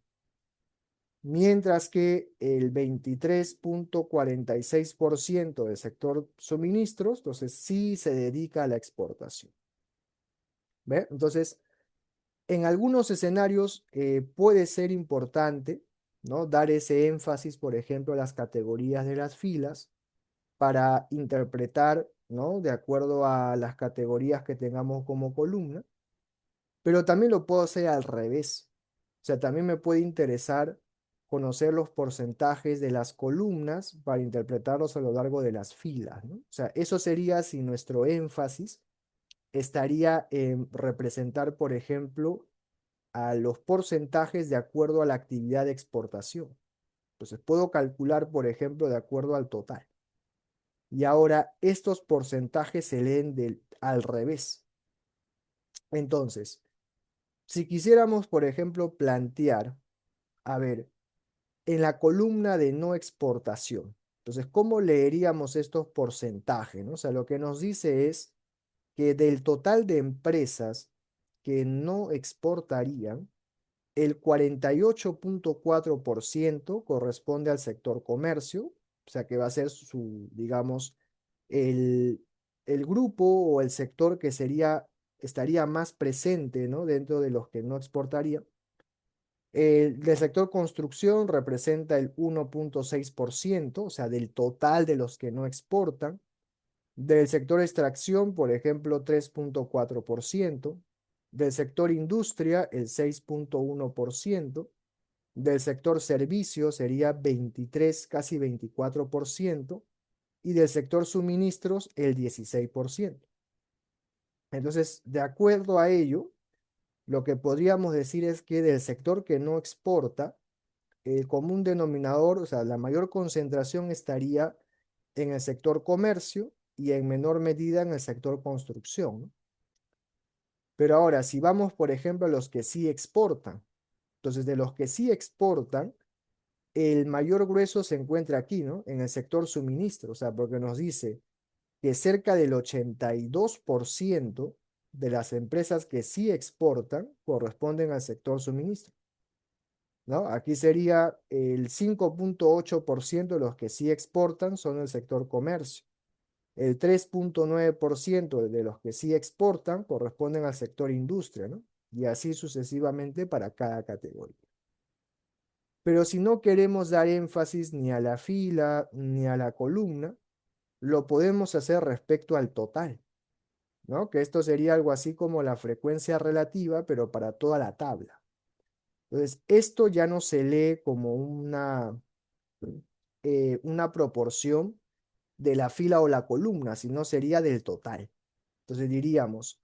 mientras que el 23,46% del sector suministros, entonces, sí se dedica a la exportación. ¿Ve? Entonces, en algunos escenarios puede ser importante, ¿no? Dar ese énfasis, por ejemplo, a las categorías de las filas para interpretar, ¿no? De acuerdo a las categorías que tengamos como columna, pero también lo puedo hacer al revés. O sea, también me puede interesar conocer los porcentajes de las columnas para interpretarlos a lo largo de las filas, ¿no? O sea, eso sería si nuestro énfasis estaría en representar, por ejemplo, a los porcentajes de acuerdo a la actividad de exportación. Entonces, puedo calcular, por ejemplo, de acuerdo al total. Y ahora estos porcentajes se leen al revés. Entonces, si quisiéramos, por ejemplo, plantear, a ver, en la columna de no exportación, entonces, ¿cómo leeríamos estos porcentajes, no? O sea, lo que nos dice es que del total de empresas que no exportarían, el 48,4% corresponde al sector comercio, o sea que va a ser su, digamos, el, el grupo o el sector que estaría más presente, ¿no? Dentro de los que no exportaría. El del sector construcción representa el 1,6%, o sea, del total de los que no exportan. Del sector extracción, por ejemplo, 3,4%. Del sector industria, el 6,1%. Del sector servicios sería 23, casi 24%. Y del sector suministros, el 16%. Entonces, de acuerdo a ello, lo que podríamos decir es que del sector que no exporta, el común denominador, o sea, la mayor concentración estaría en el sector comercio y en menor medida en el sector construcción, ¿no? Pero ahora, si vamos, por ejemplo, a los que sí exportan, entonces de los que sí exportan, el mayor grueso se encuentra aquí, ¿no? En el sector suministro, o sea, porque nos dice que cerca del 82% de las empresas que sí exportan corresponden al sector suministro, ¿no? Aquí sería el 5,8% de los que sí exportan son el sector comercio. El 3,9% de los que sí exportan corresponden al sector industria, ¿no? Y así sucesivamente para cada categoría. Pero si no queremos dar énfasis ni a la fila ni a la columna, lo podemos hacer respecto al total, ¿no? Que esto sería algo así como la frecuencia relativa, pero para toda la tabla. Entonces, esto ya no se lee como una proporción de la fila o la columna, sino sería del total. Entonces diríamos,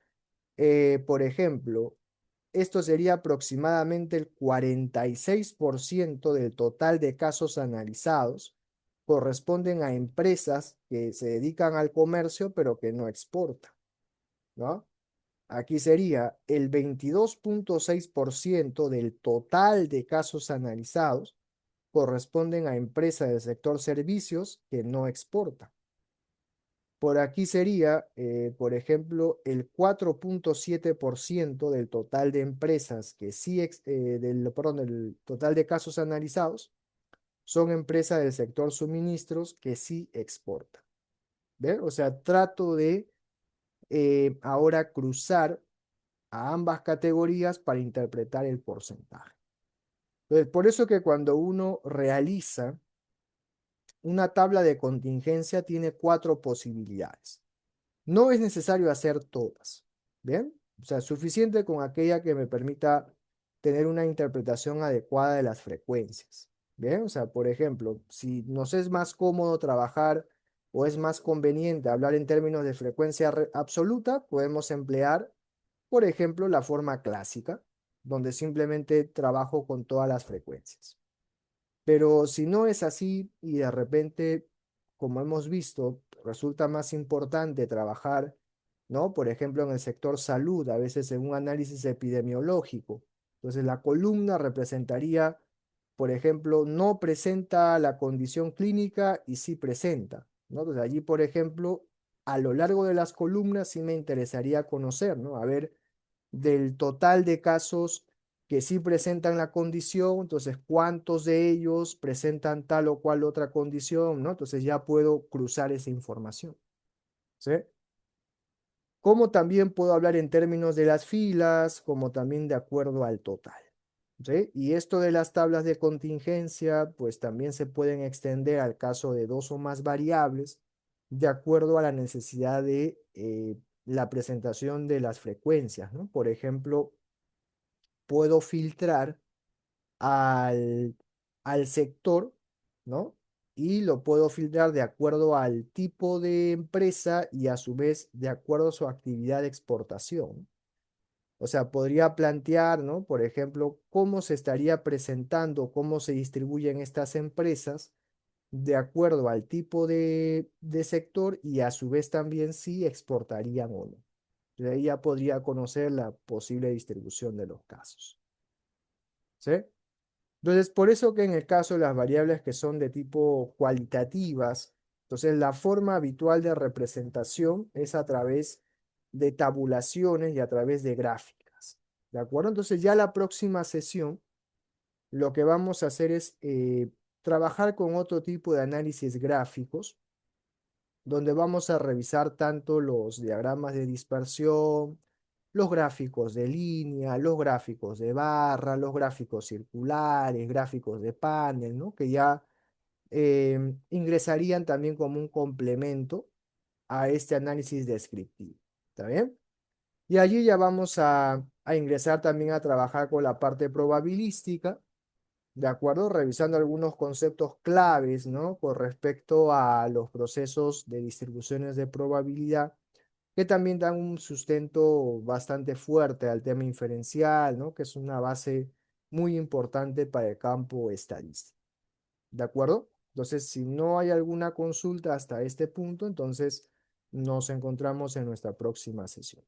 por ejemplo, esto sería aproximadamente el 46% del total de casos analizados corresponden a empresas que se dedican al comercio, pero que no exportan, ¿no? Aquí sería el 22,6% del total de casos analizados corresponden a empresas del sector servicios que no exportan. Por aquí sería, por ejemplo, el 4,7% del total de empresas que sí, perdón, del total de casos analizados son empresas del sector suministros que sí exportan. ¿Ven? O sea, trato de ahora cruzar a ambas categorías para interpretar el porcentaje. Entonces, por eso que cuando uno realiza una tabla de contingencia tiene cuatro posibilidades. No es necesario hacer todas, ¿bien? O sea, suficiente con aquella que me permita tener una interpretación adecuada de las frecuencias, ¿bien? O sea, por ejemplo, si nos es más cómodo trabajar o es más conveniente hablar en términos de frecuencia absoluta, podemos emplear, por ejemplo, la forma clásica, donde simplemente trabajo con todas las frecuencias. Pero si no es así y de repente, como hemos visto, resulta más importante trabajar, ¿no? Por ejemplo, en el sector salud, a veces en un análisis epidemiológico. Entonces, la columna representaría, por ejemplo, no presenta la condición clínica y sí presenta, ¿no? Entonces, allí, por ejemplo, a lo largo de las columnas sí me interesaría conocer, ¿no? A ver, del total de casos que sí presentan la condición, entonces cuántos de ellos presentan tal o cual otra condición, ¿no? Entonces ya puedo cruzar esa información, ¿sí? Como también puedo hablar en términos de las filas, como también de acuerdo al total, ¿sí? Y esto de las tablas de contingencia, pues también se pueden extender al caso de dos o más variables, de acuerdo a la necesidad de la presentación de las frecuencias, ¿no? Por ejemplo, puedo filtrar al, al sector, ¿no? Y lo puedo filtrar de acuerdo al tipo de empresa y a su vez de acuerdo a su actividad de exportación. O sea, podría plantear, ¿no? Por ejemplo, cómo se estaría presentando, cómo se distribuyen estas empresas de acuerdo al tipo de sector y a su vez también si exportarían o no. De ahí ya podría conocer la posible distribución de los casos. ¿Sí? Entonces, por eso que en el caso de las variables que son de tipo cualitativas, entonces la forma habitual de representación es a través de tabulaciones y a través de gráficas. ¿De acuerdo? Entonces ya la próxima sesión lo que vamos a hacer es trabajar con otro tipo de análisis gráficos, donde vamos a revisar tanto los diagramas de dispersión, los gráficos de línea, los gráficos de barra, los gráficos circulares, gráficos de panel, ¿no? Que ya ingresarían también como un complemento a este análisis descriptivo. ¿Está bien? Y allí ya vamos a ingresar también a trabajar con la parte probabilística, ¿de acuerdo? Revisando algunos conceptos claves, ¿no? Con respecto a los procesos de distribuciones de probabilidad, que también dan un sustento bastante fuerte al tema inferencial, ¿no? Que es una base muy importante para el campo estadístico, ¿de acuerdo? Entonces, si no hay alguna consulta hasta este punto, entonces nos encontramos en nuestra próxima sesión.